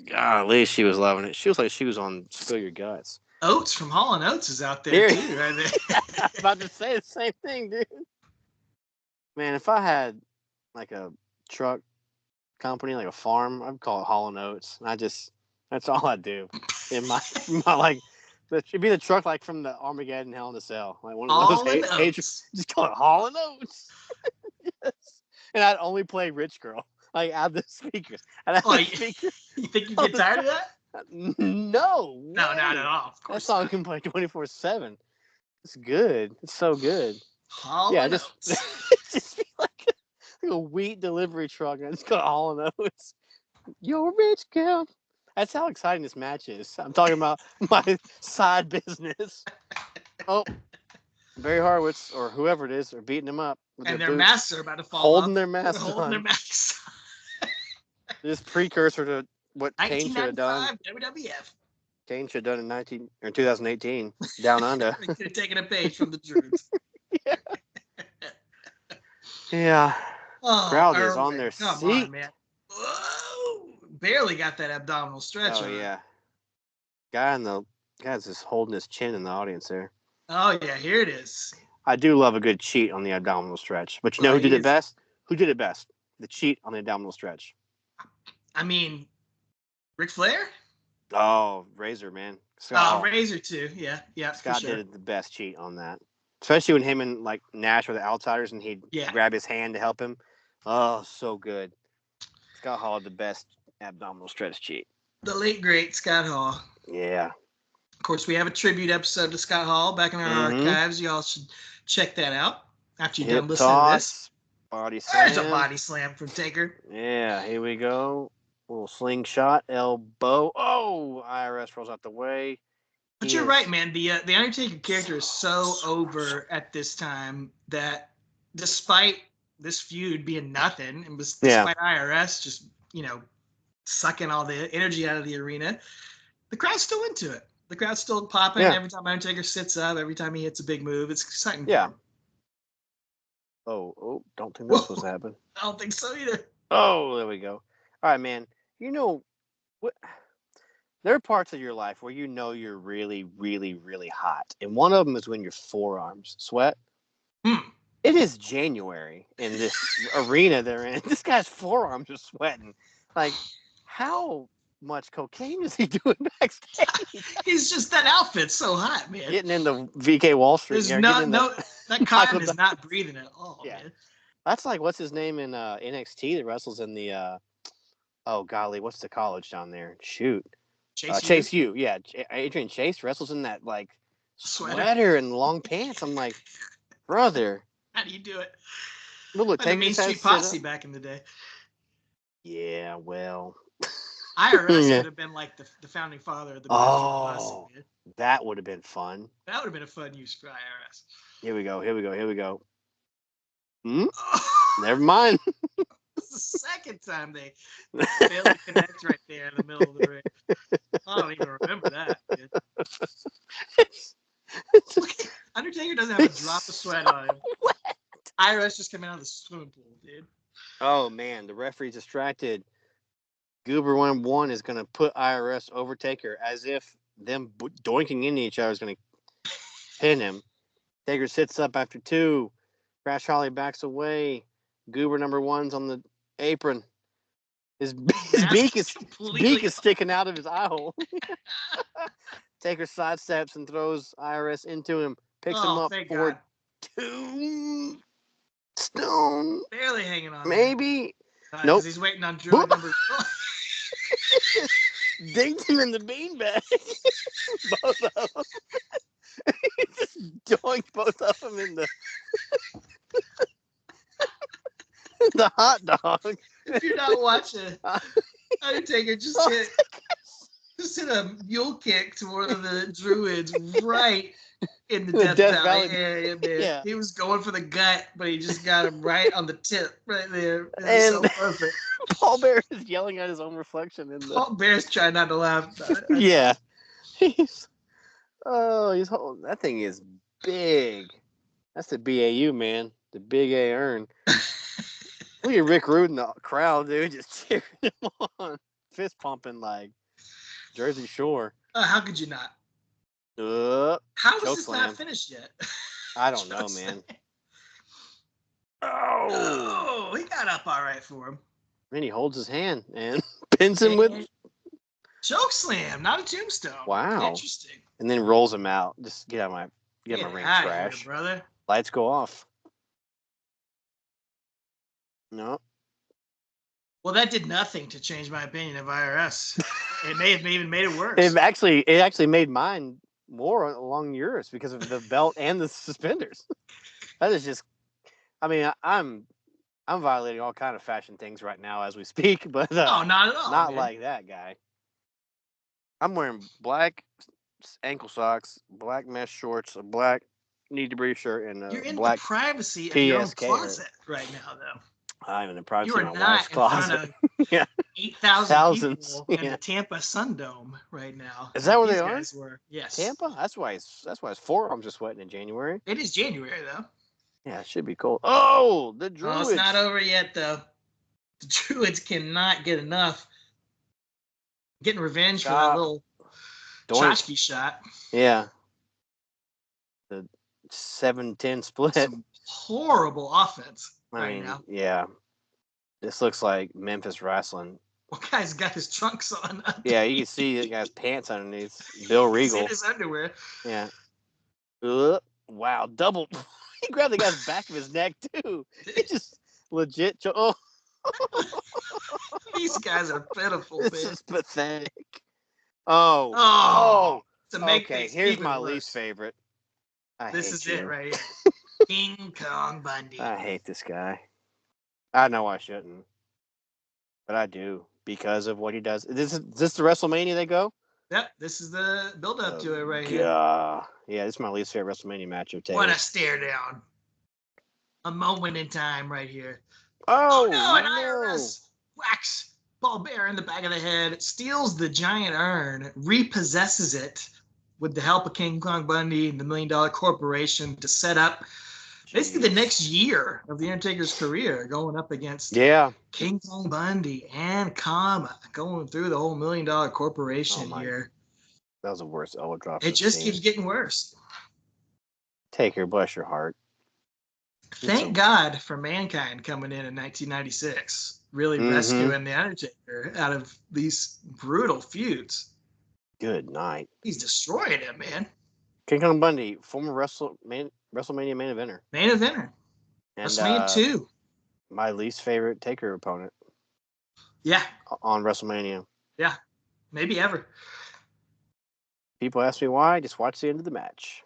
Golly, she was loving it. She was like she was on Spill Your Guts. Oates from Hall & Oates is out there too, right there. I was about to say the same thing, dude. Man, if I had like a truck company, like a farm, I'd call it Hall & Oates. That's all I do. In my like, it should be the truck like from the Armageddon Hell in a Cell. Like one of those just call it Hall & Oates. Yes. And I'd only play Rich Girl. Like out the speakers. You think you get tired of that? No, not at all. Of course that song can play 24/7. It's good. It's so good. Hall & Oates. Just be like a wheat delivery truck. I just got Hall & Oates. You're a rich girl. That's how exciting this match is. I'm talking about my side business. Oh, Barry Horowitz or whoever it is are beating him up. And their masks are about to fall holding off. Their masks holding their masks. This precursor to what Kane should have done. WWF. Kane should have done in 2018, Down Under. They could have taken a page from the Druids. Yeah. Oh, crowd is on their seat. On, man. Whoa. Barely got that abdominal stretch. Oh, yeah. Guy's just holding his chin in the audience there. Oh, yeah. Here it is. I do love a good cheat on the abdominal stretch. But you know who did it best? Who did it best? The cheat on the abdominal stretch. I mean, Ric Flair? Oh, Razor, man. Razor, too. Yeah. Yeah, Scott did the best cheat on that. Especially when him and like Nash were the outsiders and he'd grab his hand to help him. Oh, so good. Scott Hall had the best abdominal stretch cheat. The late, great Scott Hall. Yeah. Of course, we have a tribute episode to Scott Hall back in our archives. You all should check that out after you're done listening to this. Body slam. There's a body slam from Taker. Yeah, here we go. Little slingshot, elbow. Oh, IRS rolls out the way. But you're right, man. The Undertaker character is so over at this time that despite this feud being nothing, and despite IRS just, sucking all the energy out of the arena, the crowd's still into it. The crowd's still popping every time Undertaker sits up, every time he hits a big move. It's exciting. Yeah. Oh, don't think that's supposed to happen. I don't think so either. Oh, there we go. All right, man. What? There are parts of your life where you're really, really, really hot. And one of them is when your forearms sweat. It is January in this arena they're in. This guy's forearms are sweating. Like, how much cocaine is he doing backstage? He's just that outfit's so hot, man. Getting into VK Wall Street. There's that cotton is Michael- not breathing at all, Yeah. man. That's like, what's his name in NXT that wrestles in the oh golly, what's the college down there? Shoot. Chase U. Yeah, Adrian Chase wrestles in that like sweater and long pants. I'm like, brother. How do you do it? Little Like the Main Street Posse back in the day. Yeah, well. IRS would have been like the founding father of the Main Street Posse. Man. That would have been fun. That would have been a fun use for IRS. Here we go. Never mind. It's the second time they failed to connect right there in the middle of the ring. I don't even remember that. Undertaker doesn't have a drop of sweat on him. IRS just coming out of the swimming pool, dude. Oh man, the referee's distracted. Goober 1-1 is going to put IRS over Taker as if them doinking into each other is going to pin him. Taker sits up after 2. Crash Holly backs away. Goober number 1's on the apron. His beak is sticking out of his eye hole. Taker sidesteps and throws IRS into him. Picks him up for God. Tombstone. Barely hanging on. Maybe. Nope. He's waiting on Drew number. Dinked him in the beanbag. Both of them. He just doinked both of them in the hot dog. If you're not watching, Undertaker just hit a mule kick to one of the druids right in the Death Valley area, man. Yeah. He was going for the gut, but he just got him right on the tip, right there. It was so perfect. Paul Bear is yelling at his own reflection in the. Paul Bear's trying not to laugh. Yeah. That thing is big. That's the BAU, man. The big A urn. Look at Rick Rude in the crowd, dude, just cheering him on. Fist pumping like Jersey Shore. How could you not? How is this not finished yet? I don't know, man. Oh, he got up all right for him. Then he holds his hand and pins him with choke slam, not a tombstone. Wow, interesting. And then rolls him out. Just get out my ring trash, here, brother. Lights go off. No. Well, that did nothing to change my opinion of IRS. It may have even made it worse. It actually made mine more along yours because of the belt and the suspenders. That is just. I mean, I'm violating all kind of fashion things right now as we speak, but no, not at all. Not like that guy. I'm wearing black ankle socks, black mesh shorts, a black knee debris shirt, and You're in black the privacy of your own closet right now, though. I'm in the privacy of my wife's closet. Yeah. 8,000 people in the Tampa Sundome right now. Is that where they are? Yes. Tampa? That's why his forearms are sweating in January. It is January though. Yeah, it should be cold. Oh, the Druids. Oh, it's not over yet though. The Druids cannot get enough. Getting revenge for that little tchotchke shot. Yeah. The 7-10 split. Some horrible offense now. Yeah. This looks like Memphis wrestling. One guy's got his trunks on. Yeah, you can see the guy's pants underneath. Bill Regal. In his underwear. Yeah. Wow, double. He grabbed the guy's back of his neck too. He just legit. These guys are pitiful. This man. is pathetic. Oh. To make here's my least favorite. This is it right here. King Kong Bundy. I hate this guy. I know I shouldn't, but I do because of what he does. Is this the WrestleMania they go? Yep, this is the build-up to it right here. Yeah, this is my least favorite WrestleMania match of What a stare down. A moment in time right here. Oh no, an IRS whacks Paul Bear in the back of the head, steals the giant urn, repossesses it with the help of King Kong Bundy and the $1 Million Corporation to set up basically the next year of the Undertaker's career, going up against King Kong Bundy and Kama, going through the whole $1 Million Corporation here. That was the worst elbow drop. It just keeps getting worse. Taker, bless your heart. Thank God for Mankind coming in 1996, really rescuing The Undertaker out of these brutal feuds. Good night. He's destroying him, man. King Kong Bundy, former WrestleMania main eventer. Main eventer. And WrestleMania 2. My least favorite Taker opponent. Yeah. On WrestleMania. Yeah. Maybe ever. People ask me why. Just watch the end of the match.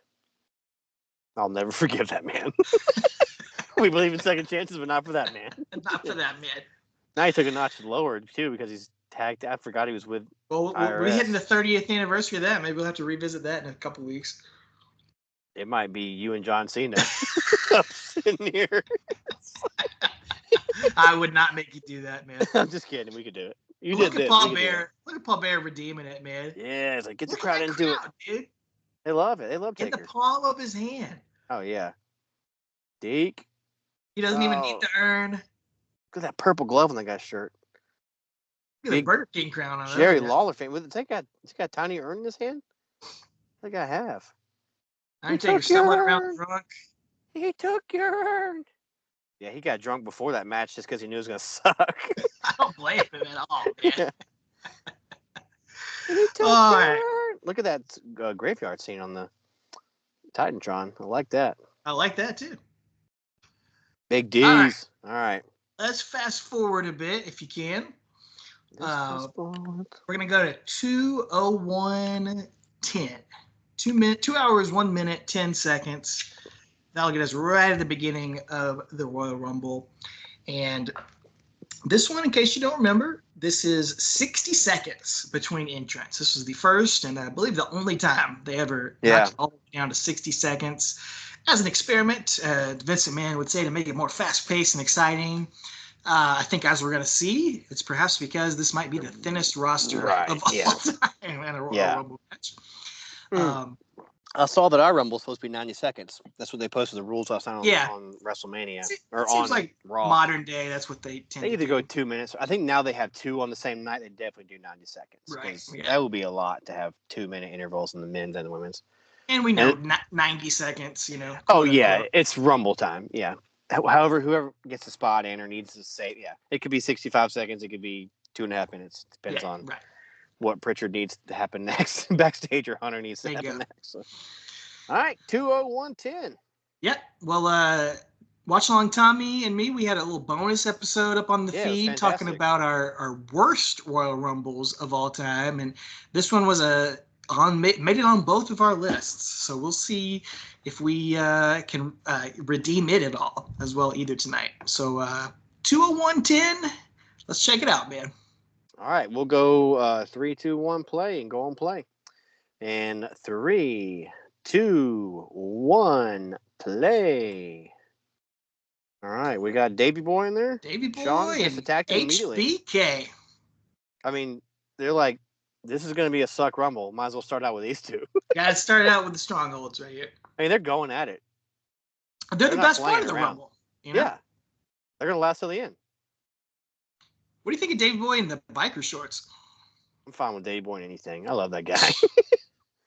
I'll never forgive that man. We believe in second chances, but not for that man. Not for that man. Now he took a notch lower, too, because he's tagged. I forgot he was with we're hitting the 30th anniversary of that. Maybe we'll have to revisit that in a couple weeks. It might be you and John Cena up sitting here. I would not make you do that, man. I'm just kidding. We could do it. Look at Paul Bear redeeming it, man. Yeah, it's like get the crowd into it, dude. They love it. They love Taker. In the palm of his hand. Oh yeah, Deke. He doesn't even need to earn. Look at that purple glove on that guy's shirt. Look at the Burger King crown on it. Jerry Lawler fan. Has he got a tiny urn in his hand? I think I have. Undertaker stumbling around drunk. He took your urn. Yeah, he got drunk before that match just because he knew it was going to suck. I don't blame him at all, man. Yeah. He took your urn. Look at that graveyard scene on the Titantron. I like that. I like that, too. Big D's. All right. Let's fast forward a bit, if you can. We're going to go to 2:01:10. 2 hours, 1 minute, 10 seconds. That'll get us right at the beginning of the Royal Rumble. And this one, in case you don't remember, this is 60 seconds between entrants. This was the first and I believe the only time they ever got it all the way down to 60 seconds. As an experiment, Vince McMahon would say, to make it more fast-paced and exciting. I think, as we're going to see, it's perhaps because this might be the thinnest roster of all time in a Royal Rumble match. I saw that our Rumble is supposed to be 90 seconds. That's what they posted the rules last night on WrestleMania. It seems like Raw. Modern day, that's what they tend to do. They either go 2 minutes. I think now they have two on the same night. They definitely do 90 seconds. Right. Yeah. That would be a lot to have 2 minute intervals in the men's and the women's. And we know 90 seconds, you know. Oh, yeah. It's Rumble time. Yeah. However, whoever gets a spot in or needs to save, it could be 65 seconds. It could be 2.5 minutes. Depends on what Pritchard needs to happen next backstage or Hunter needs to happen next. So. All right, 2:01:10. Yep. Well, Watchalong Tommy and me, we had a little bonus episode up on the feed talking about our worst Royal Rumbles of all time, and this one was made it on both of our lists. So we'll see if we can redeem it at all as well either tonight. So 2:01:10. Let's check it out, man. All right, we'll go 3, 2, 1, play and go on play. And 3, 2, 1, play. All right, we got Davey Boy in there. Davey Boy Sean gets attacked immediately. HBK. I mean, they're like, this is going to be a suck Rumble. Might as well start out with these two. Got to start out with the strongholds right here. I mean, they're going at it. They're the best part of the Rumble. You know? Yeah. They're going to last till the end. What do you think of Davey Boy in the biker shorts? I'm fine with Davey Boy in anything. I love that guy. That's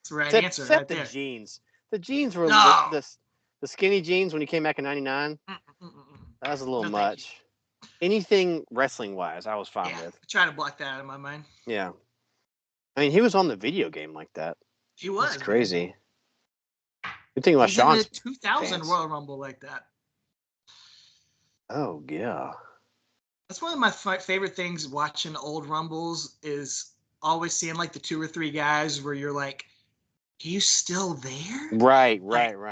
the right answer. Except right the jeans. The jeans were the skinny jeans when he came back in '99. That was a little much. Anything wrestling wise, I was fine with. I try to block that out of my mind. Yeah. I mean, he was on the video game like that. He was. That's crazy. You're thinking about Sean's in the 2000 Royal Rumble like that. Oh, yeah. That's one of my favorite things watching old Rumbles is always seeing like the 2 or 3 guys where you're like, are you still there? Right.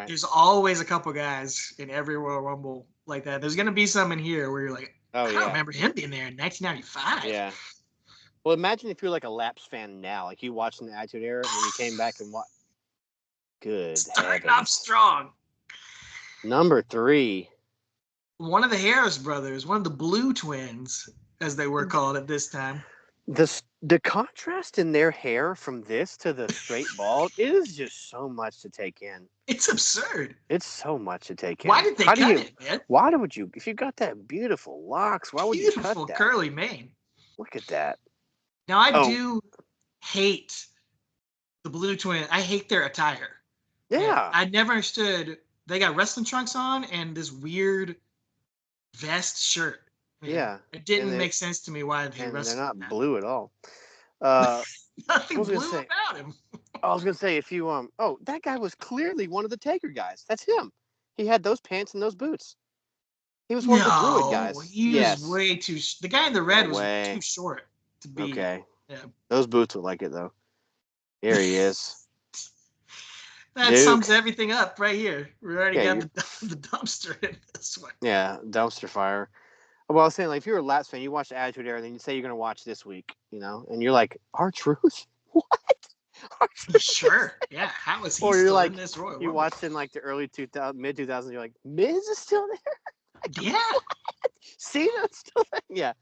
There's always a couple guys in every Royal Rumble like that. There's going to be some in here where you're like, I don't remember him being there in 1995. Yeah. Well, imagine if you're like a Laps fan now, like you watching the Attitude Era and you came back and what? Good. Starting off strong. Number 3. One of the Harris brothers, one of the Blue Twins, as they were called at this time. The contrast in their hair from this to the straight bald is just so much to take in. It's absurd. It's so much to take in. Why did they cut it, man? Why would you? If you got that beautiful locks, why would you cut that? Beautiful curly mane. Look at that. Now, I do hate the Blue Twin. I hate their attire. Yeah. I never understood they got wrestling trunks on and this weird vest shirt. Yeah. It didn't And make sense to me why they and they're wrestled not that. blue at all. What Nothing was I blue gonna say? about him. I was gonna say if you oh, that guy was clearly one of the Taker guys. That's him. He had those pants and those boots. He was one of the Druid No, guys. he was Yes. way too. The guy in the No red was way. too short to be. Okay. Yeah. Those boots look like it though. Here he is. That Duke. sums everything up right here. We already Yeah, got the dumpster in this one. Yeah, dumpster fire. Well, I was saying, like, if you're a Lats fan, you watch the Attitude Era, and then you say you're gonna watch this week, and you're like, R-Truth? What? R-Truth? Sure. Yeah. How is he Or you're still like, in this Royal you Rumble? watched in like the early 2000, mid 2000s, you're like, Miz is still there? Yeah. Cena's still there? Yeah.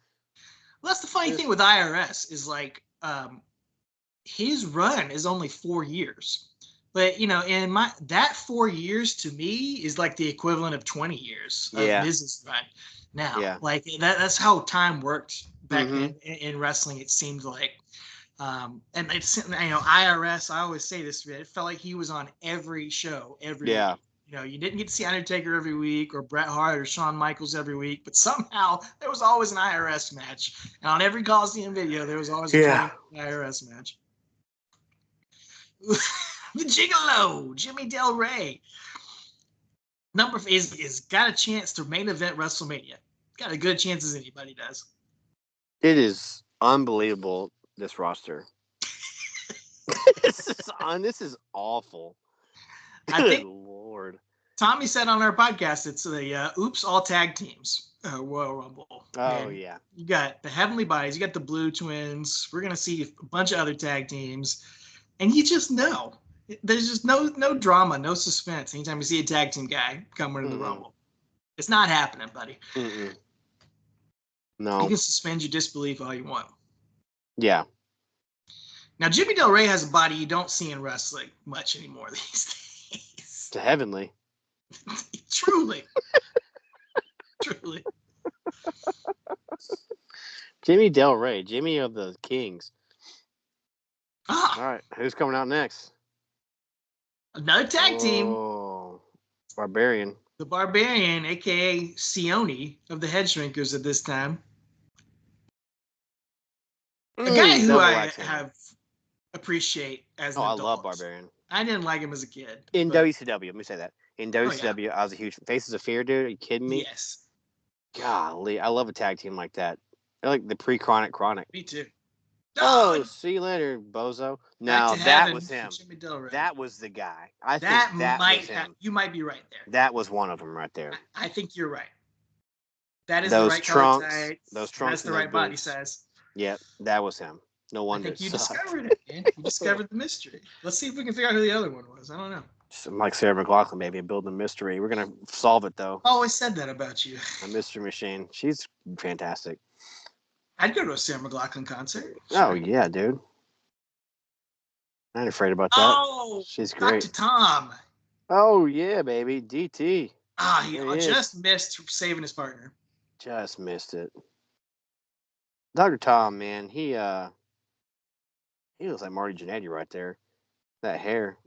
Well, that's the funny thing with IRS is like his run is only 4 years. But in that 4 years to me is like the equivalent of 20 years of Miz's run. Now, like that's how time worked back then in wrestling. It seemed like, and it's IRS. I always say this. It felt like he was on every show every week. You didn't get to see Undertaker every week or Bret Hart or Shawn Michaels every week, but somehow there was always an IRS match. And on every Coliseum video, there was always a IRS match. The Gigolo, Jimmy Del Rey. Number is got a chance to main event WrestleMania. Got as good a chance as anybody does. It is unbelievable, this roster. This is awful. I think Lord. Tommy said on our podcast it's the Oops All Tag Teams Royal Rumble. Oh, and yeah. You got the Heavenly Bodies. You got the Blue Twins. We're going to see a bunch of other tag teams. And you just know. There's just no drama, no suspense anytime you see a tag team guy come into the Rumble. It's not happening, buddy. No. You can suspend your disbelief all you want. Yeah. Now, Jimmy Del Rey has a body you don't see in wrestling much anymore these days. To heavenly. Truly. Truly. Jimmy Del Rey, Jimmy of the Kings. Ah. All right, who's coming out next? Another tag team. Oh, Barbarian. The Barbarian, a.k.a. Sione of the Head Shrinkers at this time. A guy who I have appreciate as an adult. I love Barbarian. I didn't like him as a kid. In WCW, let me say that. In WCW, I was a huge Faces of Fear, dude. Are you kidding me? Yes. Golly, I love a tag team like that. They're like the pre-Chronic. Me too. Oh, see you later, bozo. Now that was him. That was the guy. I think that was him. You might be right there. That was one of them right there. I think you're right. That is those the right trunks. color Those trunks. That's the right body size. Yep, that was him. No wonder. I think you discovered it, man. You discovered the mystery. Let's see if we can figure out who the other one was. I don't know. I'm like Sarah McLachlan, maybe building a mystery. We're gonna solve it though. I always said that about you. A mystery machine. She's fantastic. I'd go to a Sarah McLachlan concert. Sure. Oh yeah, dude. I ain't afraid about that. Oh, she's great. Dr. Tom. Oh yeah, baby. DT. He just missed saving his partner. Just missed it. Dr. Tom, man, he looks like Marty Jannetty right there. That hair.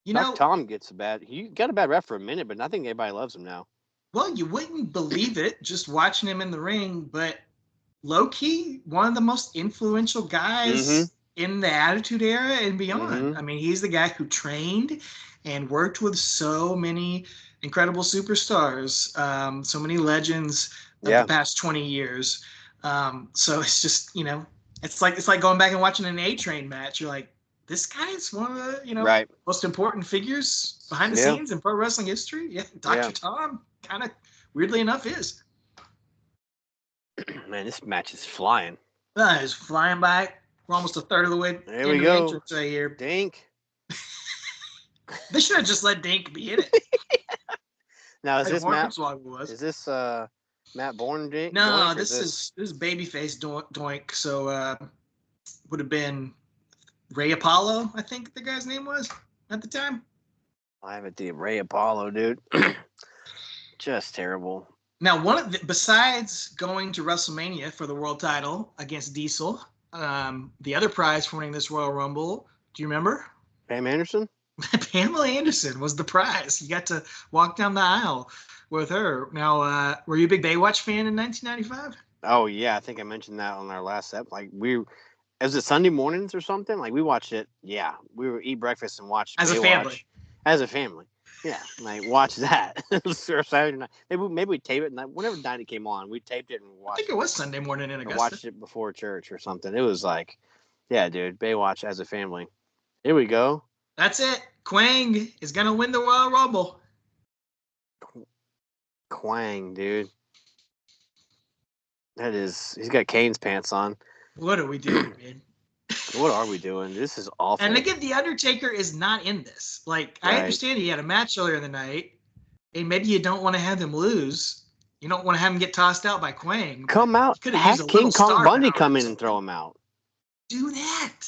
Dr. Tom gets he got a bad rep for a minute, but I think everybody loves him now. Well, you wouldn't believe it just watching him in the ring, but low-key, one of the most influential guys in the Attitude Era and beyond. I mean, he's the guy who trained and worked with so many incredible superstars, so many legends of the past 20 years. So it's just, it's like going back and watching an A-Train match. You're like, this guy is one of the, most important figures behind the scenes in pro wrestling history. Yeah, Dr. Tom, kind of weirdly enough, is. Man, this match is flying. It's flying by. We're almost a third of the way. There we go. Right here. Dink. They should have just let Dink be in it. Now, is this Matt? Is this Matt Bourne? Dink? No, this is babyface Doink. So would have been Ray Apollo, I think the guy's name was at the time. I have the Ray Apollo, dude. Just terrible. Now, besides going to WrestleMania for the world title against Diesel, the other prize for winning this Royal Rumble, do you remember? Pam Anderson? Pamela Anderson was the prize. You got to walk down the aisle with her. Now, were you a big Baywatch fan in 1995? Oh yeah, I think I mentioned that on our last ep. Like was it Sunday mornings or something? Like we watched it. Yeah, we would eat breakfast and watch As a Baywatch family. as a family. Yeah, like watch that. Or Saturday night. Maybe we tape it. Whenever night it came on, we taped it and I watched. think it was Sunday morning in Or Augusta. watched it before church or something. It was like, yeah, dude, Baywatch as a family. Here we go. That's it. Quang is going to win the Royal Rumble. Quang, dude. He's got Kane's pants on. What are we doing, man? What are we doing? This is awful. And again, The Undertaker is not in this. Like, Right. I understand he had a match earlier in the night, and maybe you don't want to have him lose. You don't want to have him get tossed out by Quang. Come out. Have King Kong Bundy come in and throw him out. Do that.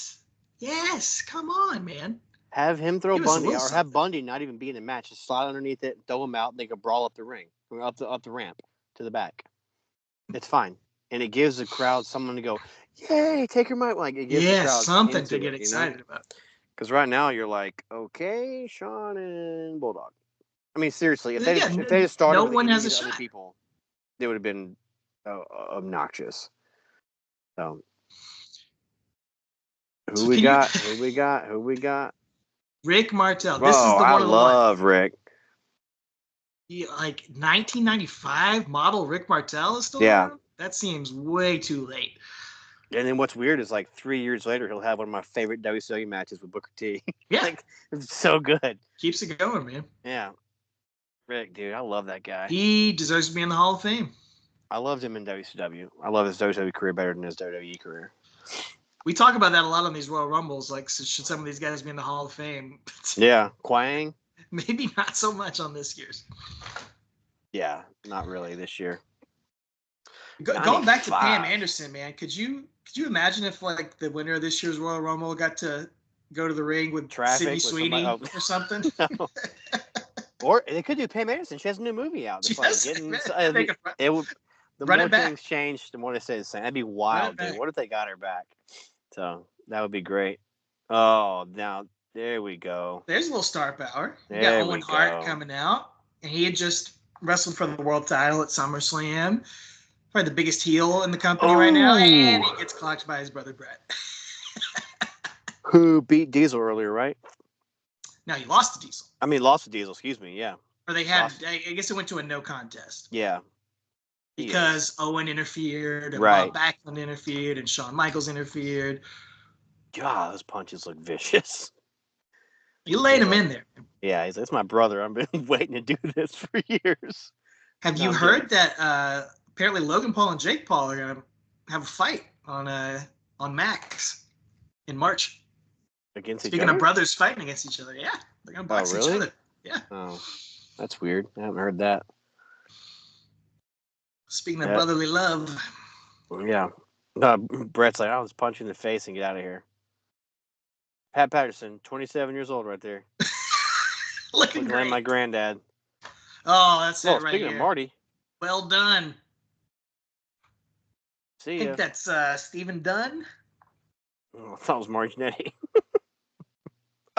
Yes. Come on, man. Have him throw Bundy, or something. have Bundy not even be in the match. Just slide underneath it, throw him out, and they can brawl up the ring, or up the ramp to the back. It's fine, and it gives the crowd someone to go, "Yay, Taker might!" Like it gives the crowd something to get excited about. Because right now you're like, okay, Sean and Bulldog. I mean, seriously, if they Yeah, had started, no with one has a other shot. people, they would have been obnoxious. So, who we got? Rick Martel. Bro, This is the one I of the love Rick. like 1995 model Rick Martel is still around? That seems way too late. And then what's weird is like 3 years later, he'll have one of my favorite WCW matches with Booker T. Yeah. Like, it's so good. Keeps it going, man. Yeah. Rick, dude, I love that guy. He deserves to be in the Hall of Fame. I loved him in WCW. I love his WCW career better than his WWE career. We talk about that a lot on these Royal Rumbles. Like, should some of these guys be in the Hall of Fame? Yeah. Quang? Maybe not so much on this year's. Yeah, not really this year. Going back to Pam Anderson, man, could you imagine if like the winner of this year's Royal Rumble got to go to the ring with Sidney Sweeney or something? No. Or they could do Pam Anderson. She has a new movie out. The more things change, the more they say the same. That'd be wild, dude. What if they got her back? So that would be great. Oh, now there we go. There's a little star power. You got Owen Hart coming out, and he had just wrestled for the world title at SummerSlam. Probably the biggest heel in the company right now, and he gets clocked by his brother Brett. Who beat Diesel earlier, right? No, he lost to Diesel. I mean, lost to Diesel, excuse me, yeah. Or they had, I guess it went to a no contest. Yeah. Because Owen interfered, and Bob Backlund interfered, and Shawn Michaels interfered. God, those punches look vicious. You laid him in there. Yeah, he's like, it's my brother. I've been waiting to do this for years. Have you heard that apparently Logan Paul and Jake Paul are going to have a fight on Max in March? Against each other? Speaking of brothers fighting against each other, yeah. They're going to box each other. Yeah. Oh, that's weird. I haven't heard that. Speaking of brotherly love. Yeah. Brett's like, I'll just punch you in the face and get out of here. Pat Patterson, 27 years old right there. Looking great. Like my granddad. Oh, that's it right here. Speaking of Marty. Well done. See ya. I think that's Stephen Dunn. Oh, I thought it was Marty Jannetty.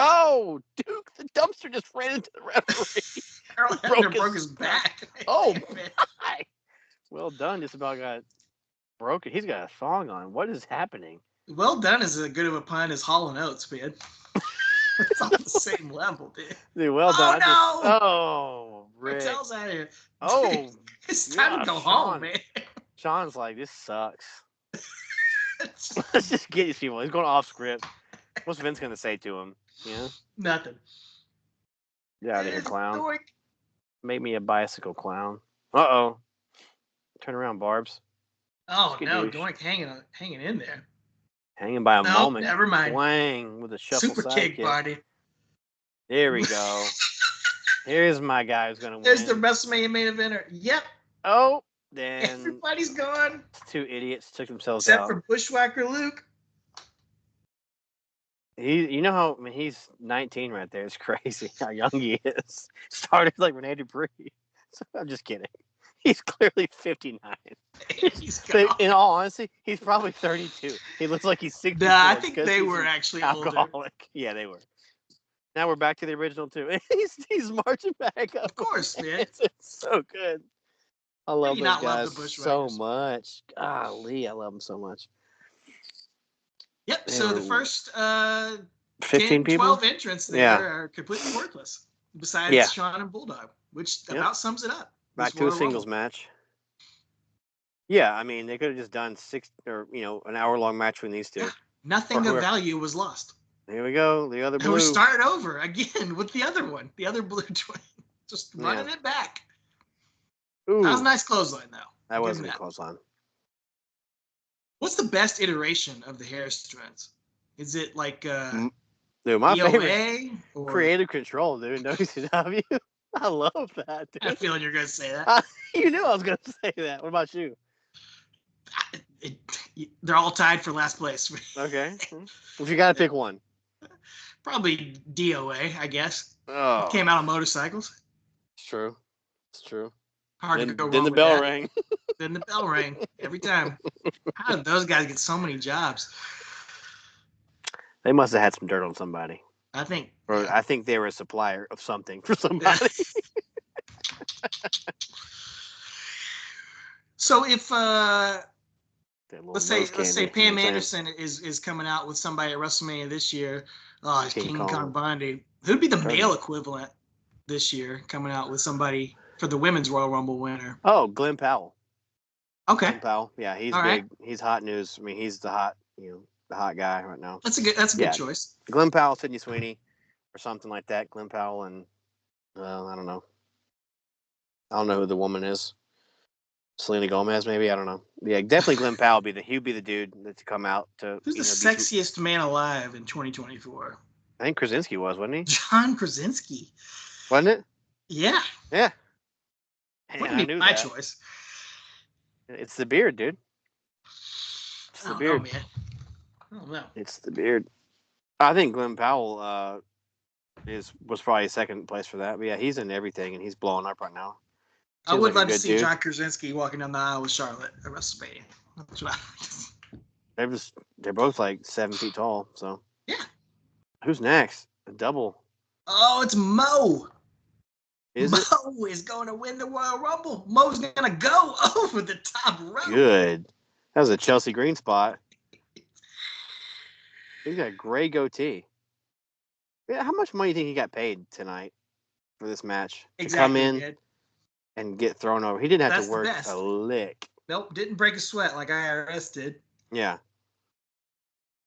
Oh, Duke, the dumpster just ran into the referee. broke his back. Oh, my. Well done. Just about got broken. He's got a thong on. What is happening? Well done is as good of a pun as Hall & Oates, man. It's on the same level, dude. Dude, well done. Oh, no. Rick. Martel's out of here. Oh. It's time to go home, man. Sean's like, this sucks. Let's just get these people. He's going off script. What's Vince going to say to him? Yeah? Nothing. Get out of here, clown. Make me a bicycle, clown. Uh-oh. Turn around, Barbs. Oh, no. Doink hanging in there. Hanging by a moment. Never mind. Wang with a shuffle Super kick, Barney. There we go. Here's my guy who's going to win. There's the WrestleMania main eventer. Yep. Oh, then. Everybody's gone. Two idiots took themselves out. Except for Bushwhacker Luke. You know how, I mean, he's 19 right there. It's crazy how young he is. Started like Rene Dupree. So I'm just kidding. He's clearly 59. In all honesty, he's probably 32. He looks like he's 60. Nah, I think they were actually alcoholic. Older. Yeah, they were. Now we're back to the original too. He's marching back up. Of course, man. It's so good. I love you those not love guys the so Bushwhackers? much. Golly, I love them so much. Yep. They So the were first 15 10, people? 12 entrants there Yeah. are completely worthless, besides Yeah. Sean and Bulldog, which Yep. about sums it up. Back This to a Royal singles Rumble. match. Yeah, I mean, they could have just done 6 or an hour-long match between these two. Yeah, nothing Or of whoever. value was lost. Here we go. The other And we're blue. starting over again with the other one, the other blue twin. Just running it back. Ooh, That was a nice clothesline, though. that was Give a him good clothesline. What's the best iteration of the Harris twins? Is it like Dude, my favorite DOA or creative control, dude. WCW. I love that, dude. I feel like you're gonna say that. You knew I was gonna say that. What about you? They're all tied for last place. Okay. If you gotta pick one. Probably DOA, I guess. Oh, Came out on motorcycles. it's true. It's true. Hard to go wrong Then the with bell that. rang. Then the bell rang every time. How did those guys get so many jobs? They must have had some dirt on somebody. I think. Or Yeah. I think they were a supplier of something for somebody. So if That little let's nose say candy, you know Pam what I'm Anderson is coming out with somebody at WrestleMania this year, it's King King Kong. Kong Bundy. Who'd be the Perfect. male equivalent this year coming out with somebody for the women's Royal Rumble winner? Oh, Glenn Powell. Okay, Glenn Powell. Yeah, he's All big. right. He's hot news. I mean, he's the hot guy right now. that's a good Yeah. choice. Glenn Powell, Sidney Sweeney, or something like that. Glenn Powell and I don't know. I don't know who the woman is. Selena Gomez, maybe. I don't know. Yeah, definitely Glenn Powell. He'd be the dude to come out to. Who's the sexiest man alive in 2024? I think Krasinski wasn't he? John Krasinski. Wasn't it? Yeah, Yeah. Man, wouldn't I be knew my that. choice. It's the beard, dude. It's I the don't beard. know, man. I don't know. It's the beard. I think Glenn Powell was probably second place for that. But yeah, he's in everything and he's blowing up right now. I Seems would like a love to good see dude. John Krasinski walking down the aisle with Charlotte at WrestleMania. That's what They're both like 7 feet tall. So Yeah. Who's next? A double. Oh, it's Mo. Is it? Mo is going to win the Royal Rumble. Mo's going to go over the top rope. Good. That was a Chelsea Green spot. He's got a gray goatee. Yeah, how much money do you think he got paid tonight for this match? Exactly, to come in man. and get thrown over. He didn't have That's to the work best. a lick. Nope, didn't break a sweat like IRS did. Yeah.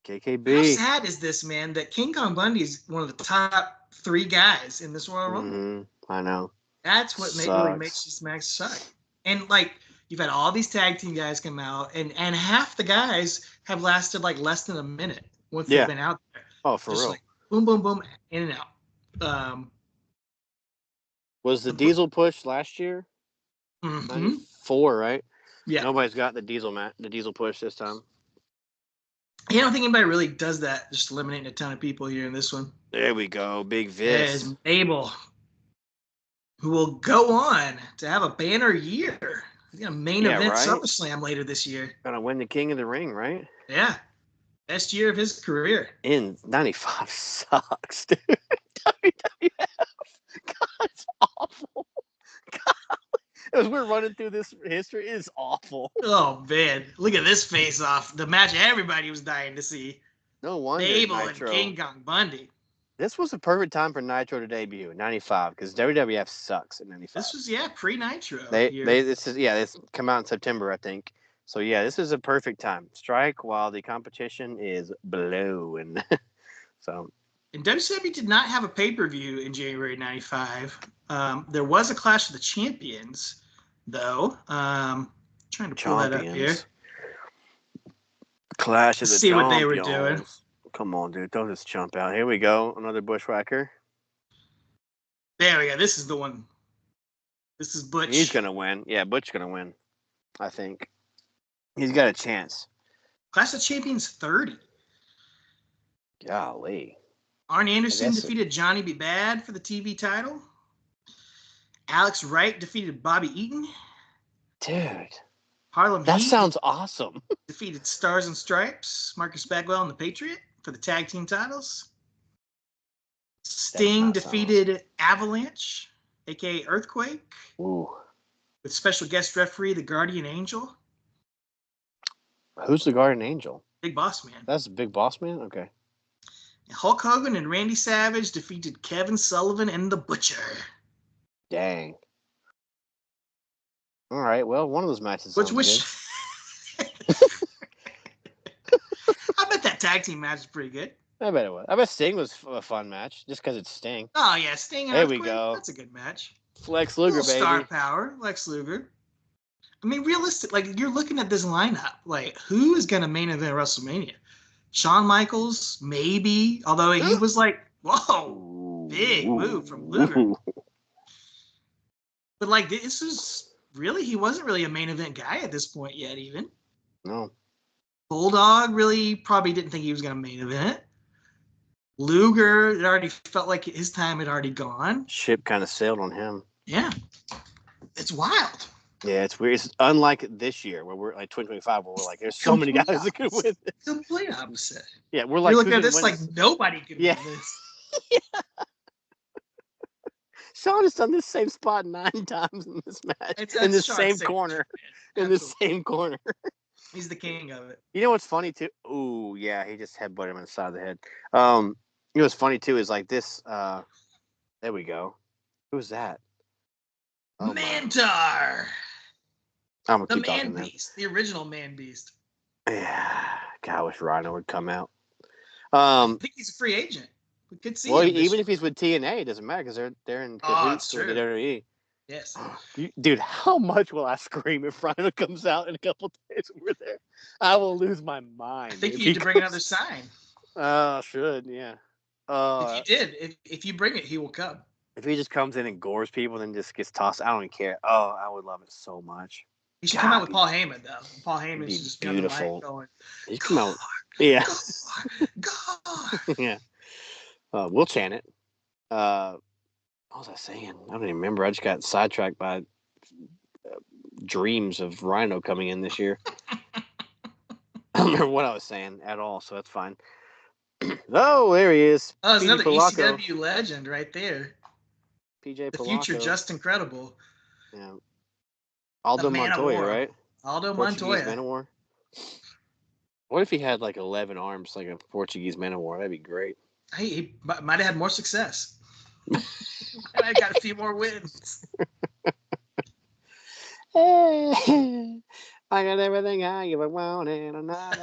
How KKB. sad is this, man, that King Kong Bundy is one of the top 3 guys in this Royal Rumble? Mm-hmm. I know. That's what really Sucks. makes this match suck. And, like, you've had all these tag team guys come out, and half the guys have lasted, like, less than a minute once Yeah. they've been out there. Oh, for Just real. like, boom, boom, boom, in and out. Was the diesel push last year? Mhm. 94, right? Yeah. Nobody's got the diesel push this time. I don't think anybody really does that, just eliminating a ton of people here in this one. There we go. Big There's Vis. Mabel, who will go on to have a banner year. He's going to main Yeah, event right? SummerSlam later this year. Gonna win the King of the Ring, right? Yeah. Best year of his career. In 95 sucks, dude. WWF. God, it's awful. God. As we're running through this history, it is awful. Oh, man. Look at this face off. The match everybody was dying to see. No wonder Mabel and Nitro. King Kong Bundy. This was a perfect time for Nitro to debut in 95 because WWF sucks in 95. This was, pre-Nitro. It's come out in September, I think. So yeah, this is a perfect time. Strike while the competition is blowing. So And WCW did not have a pay-per-view in January 95. There was a Clash of the Champions, though. Trying to pull that up here. Clash of the Let's see what they were Champions. doing. Come on, dude. Don't just jump out. Here we go. Another Bushwhacker. There we go. This is the one. This is Butch. He's going to win. Yeah, Butch's going to win, I think. He's got a chance. Clash of Champions 30. Golly. Arn Anderson guess defeated Johnny B. Bad for the TV title. Alex Wright defeated Bobby Eaton. Dude, Harlem that Heat sounds awesome. defeated Stars and Stripes, Marcus Bagwell and the Patriot for the tag team titles. Sting not defeated Avalanche, aka Earthquake, Ooh. with special guest referee the Guardian Angel. Who's the Guardian Angel? Big Boss Man. That's Big Boss Man? Okay. Hulk Hogan and Randy Savage defeated Kevin Sullivan and the Butcher. Dang. All right. Well, one of those matches Which sounds good. I bet that tag team match is pretty good. I bet it was. I bet Sting was a fun match just because it's Sting. Oh yeah, Sting and There we Earthquake, go. that's a good match. Lex Luger, baby. Star power, Lex Luger. I mean, realistic. Like you're looking at this lineup. Like who is gonna main event WrestleMania? Shawn Michaels, maybe. Although he was like, whoa, big move from Luger. But like this is really, he wasn't really a main event guy at this point yet. Even No. Bulldog really probably didn't think he was gonna main event. Luger, it already felt like his time had already gone. Ship kind of sailed on him. Yeah, it's wild. Yeah, it's weird. It's unlike this year where we're like 2025, where we're like, there's so many guys that could win this. Complete opposite. Yeah, we're like, You're looking at who's this gonna like win this? nobody could Yeah. win this. Sean has done this same spot 9 times in this match, in the Sean's same signature, corner, man. in the Absolutely. same corner. He's the king of it. You know what's funny too? Ooh, yeah, he just headbutted him on the side of the head. You know what's funny too is like this. There we go. Who's that? Oh, my. Mantar, I'm gonna the keep Man talking now. Beast, the original Man Beast. Yeah, God, I wish Rhino would come out. I think he's a free agent. We could see Well, him this even year. if he's with TNA, it doesn't matter because they're in Oh, cahoots it's with the true. WWE. Yes. Dude, how much will I scream if Rhino comes out in a couple days when we're there? I will lose my mind. I think if you he need to bring another sign. should, yeah. If you did, if you bring it, he will come. If he just comes in and gores people and then just gets tossed, I don't even care. Oh, I would love it so much. He should come out with Paul Heyman though. Paul Heyman It'd be should just be on the beautiful. mic going, He come out, yeah, God. yeah. We'll chant it. What was I saying? I don't even remember. I just got sidetracked by dreams of Rhino coming in this year. I don't remember what I was saying at all, so that's fine. Oh, there he is. Oh, it's PJ another Polacco. ECW legend right there. PJ The Polacco. future Just Incredible. Yeah. Aldo The Man of Montoya, War. right? Aldo Portuguese Man Montoya. of War. What if he had like 11 arms, like a Portuguese Man of War? That'd be great. He might have had more success. I got a few more wins. Hey, I got everything I ever wanted. I'm not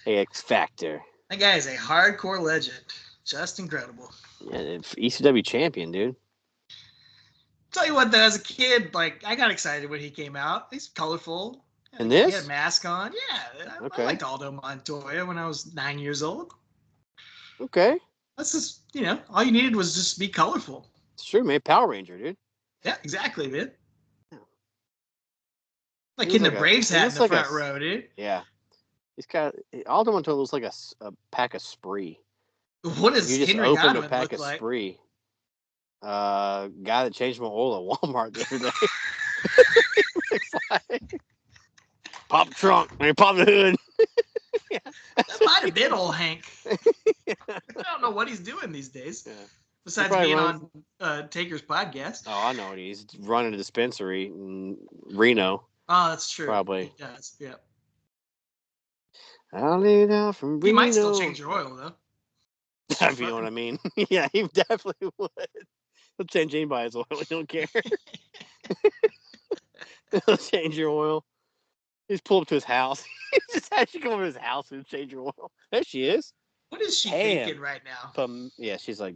X Factor. That guy is a hardcore legend. Just incredible. Yeah, ECW champion, dude. Tell you what, though, as a kid, like I got excited when he came out. He's colorful. And He this? had a mask on. Yeah, Okay. I liked Aldo Montoya when I was 9 years old. Okay. That's just, all you needed was just be colorful. It's true, man. Power Ranger, dude. Yeah, exactly, man. Yeah. Like He in the looks Braves he hat in looks the like front a- row, dude. Yeah. He's got Aldo Montoya looks like a pack of Spree. What does You just Henry opened Godwin a pack look of like? Spree. Guy that changed my oil at Walmart the other day. Looks like. Pop the trunk. I mean, pop the hood. Yeah. That might have been old Hank. Yeah. I don't know what he's doing these days. Yeah. Besides probably being runs- on Taker's podcast. Oh, I know. He's running a dispensary in Reno. Oh, that's true. Probably. He does, yeah. I'll lead out from Reno. He might still change your oil, though. If you know what I mean. Yeah, he definitely would. He'll change anybody's oil. We don't care. He'll change your oil. Just pull up to his house. Just have you come over to his house and change your oil. There she is. What is she Damn. thinking right now? Yeah, she's like,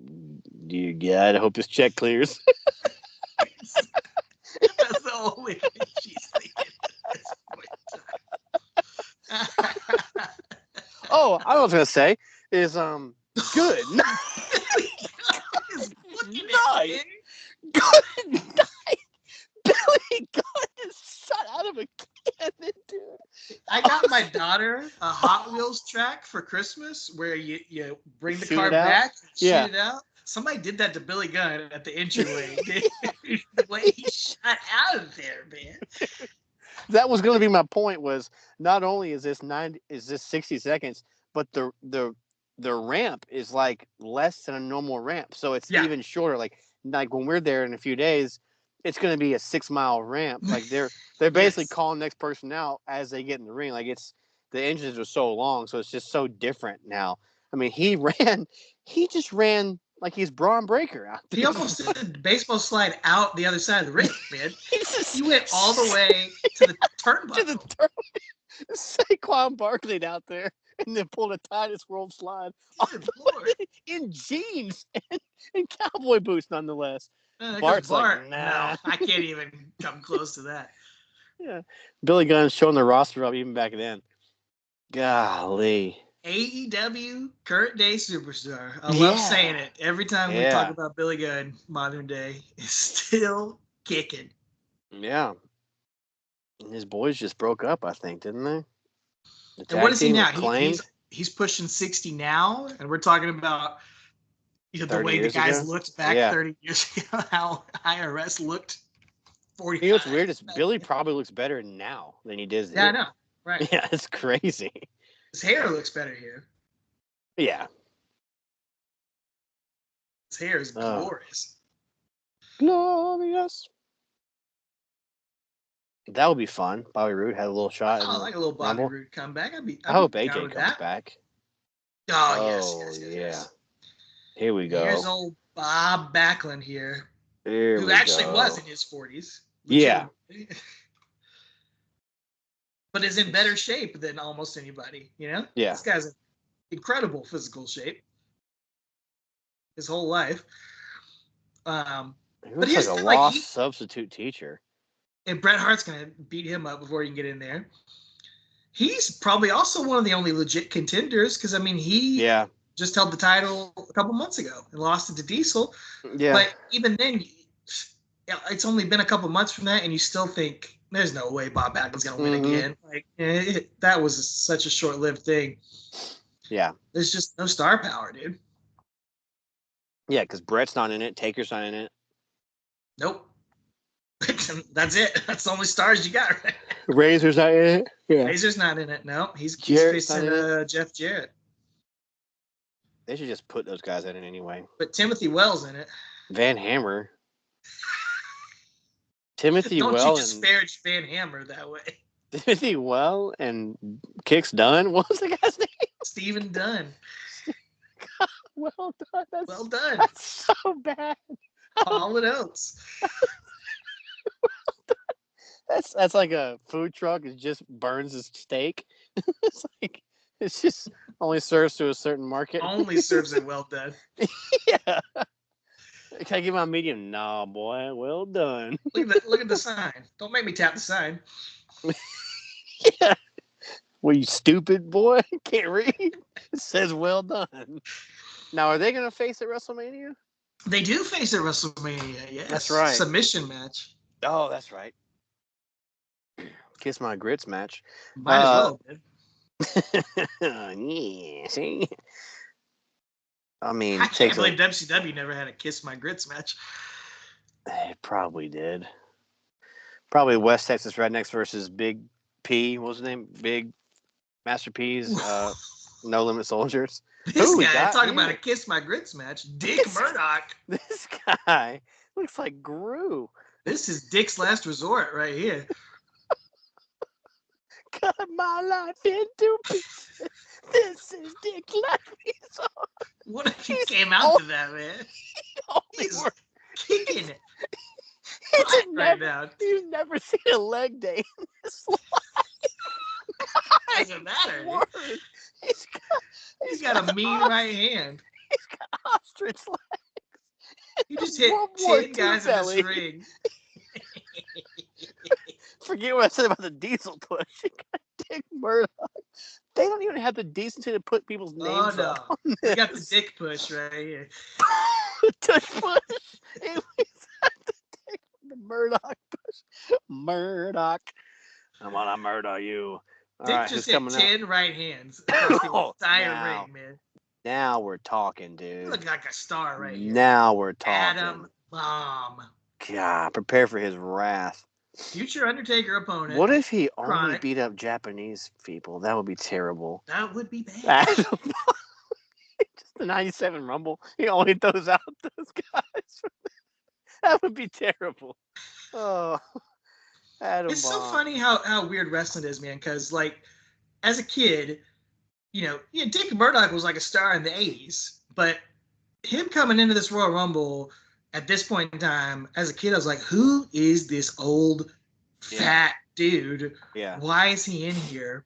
dear God, I hope this check clears. That's the only thing she's thinking at this point in time. Oh, I was gonna say is good. He's looking Nice. at me. Good night. Billy Gunn is shot out of a cannon, dude. I got my daughter a Hot Wheels track for Christmas where you bring the Shoot car it out? back, Yeah. shoot it out. Somebody did that to Billy Gunn at the entryway. The way he shot out of there, man. That was going to be my point. Was not only is this 60 seconds, but the the ramp is like less than a normal ramp, so it's Yeah. even shorter. Like when we're there in a few days, it's going to be a 6-mile ramp. Like they're basically Yes. calling the next person out as they get in the ring. Like the engines are so long, so it's just so different now. I mean, he just ran like he's Braun Breaker out there. He almost did the baseball slide out the other side of the ring, man. He went all the way to the turnbuckle. Saquon Barkley out there, and then pulled a Titus World slide Good Lord. in jeans and cowboy boots, nonetheless. Bart's like, nah. No, I can't even come close to that. Yeah, Billy Gunn's showing the roster up even back then. Golly. AEW current day superstar. I love saying it every time we talk about Billy Gunn. Modern day is still kicking. Yeah. And his boys just broke up, I think, didn't they? And what is he now? He's pushing 60 now, and we're talking about the way the guys looked back 30 years ago, how IRS looked 40. You know what's weird is Billy probably looks better now than he did. Yeah, I know. Right. Yeah, it's crazy. His hair looks better here. Yeah. His hair is glorious. Glorious. That would be fun. Bobby Roode had a little shot. I like a little Bobby Roode comeback. I hope AJ comes back. Oh, yes. Here we go. Here's old Bob Backlund here. Who actually was in his 40s. Yeah. But is in better shape than almost anybody, Yeah. This guy's in incredible physical shape. His whole life. But he's like a lost substitute teacher. And Bret Hart's going to beat him up before he can get in there. He's probably also one of the only legit contenders because, I mean, he just held the title a couple months ago and lost it to Diesel. Yeah. But even then, it's only been a couple months from that, and you still think there's no way Bob Backlund's going to win again. Like that was such a short-lived thing. Yeah. There's just no star power, dude. Yeah, because Bret's not in it. Taker's not in it. Nope. That's it. That's the only stars you got, right? Razor's not in it. Yeah. Razor's not in it. No, he's facing Jeff Jarrett. They should just put those guys in it anyway. But Timothy Wells in it. Van Hammer. Timothy Don't Well you disparage Van Hammer that way. Timothy Well and Kicks Dunn. What was the guy's name? Stephen Dunn. Well done. Well done. That's so bad. All it else. That's like a food truck. It just burns his steak. It's just only serves to a certain market. Only serves it well done. Yeah. Can I give my medium? Nah, boy. Well done. Look at the sign. Don't make me tap the sign. Yeah. Well, you stupid boy. Can't read. It says well done. Now, are they going to face at WrestleMania? They do face at WrestleMania, yes. That's right. Submission match. Oh, that's right. Kiss my grits match. Might as well, man. Yeah, see? I mean, I can't believe WCW never had a Kiss My Grits match. It probably did. Probably West Texas Rednecks versus Big P. What was his name? Big Master P's No Limit Soldiers. This guy talking about a Kiss My Grits match. Dick Murdoch. This guy looks like Gru. This is Dick's Last Resort right here. Cut my life into pieces. This is Dick's Last Resort. What if he came out to that, man? He's kicking it. He's never seen a leg day in his life. Doesn't matter. He's got a mean right hand. He's got ostrich legs. He just hit 10 guys in this ring. Forget what I said about the Diesel push. You got Dick Murdoch. They don't even have the decency to put people's names up on this. They got the dick push right here. Tush push. The Murdoch push. Murdoch. I'm gonna murder you. Dick just hit 10 right hands across the entire ring, man. Now we're talking, dude. You look like a star right here. Now we're talking. Adam Bomb. God, prepare for his wrath. Future Undertaker opponent. What if he only beat up Japanese people? That would be terrible. That would be bad. The 97 Rumble. He only throws out those guys. That would be terrible. Oh, Adam It's so Bomb. funny how weird wrestling is, man. Because like, as a kid, Dick Murdoch was like a star in the '80s, but him coming into this Royal Rumble at this point in time, as a kid, I was like, who is this old fat dude? Yeah. Why is he in here?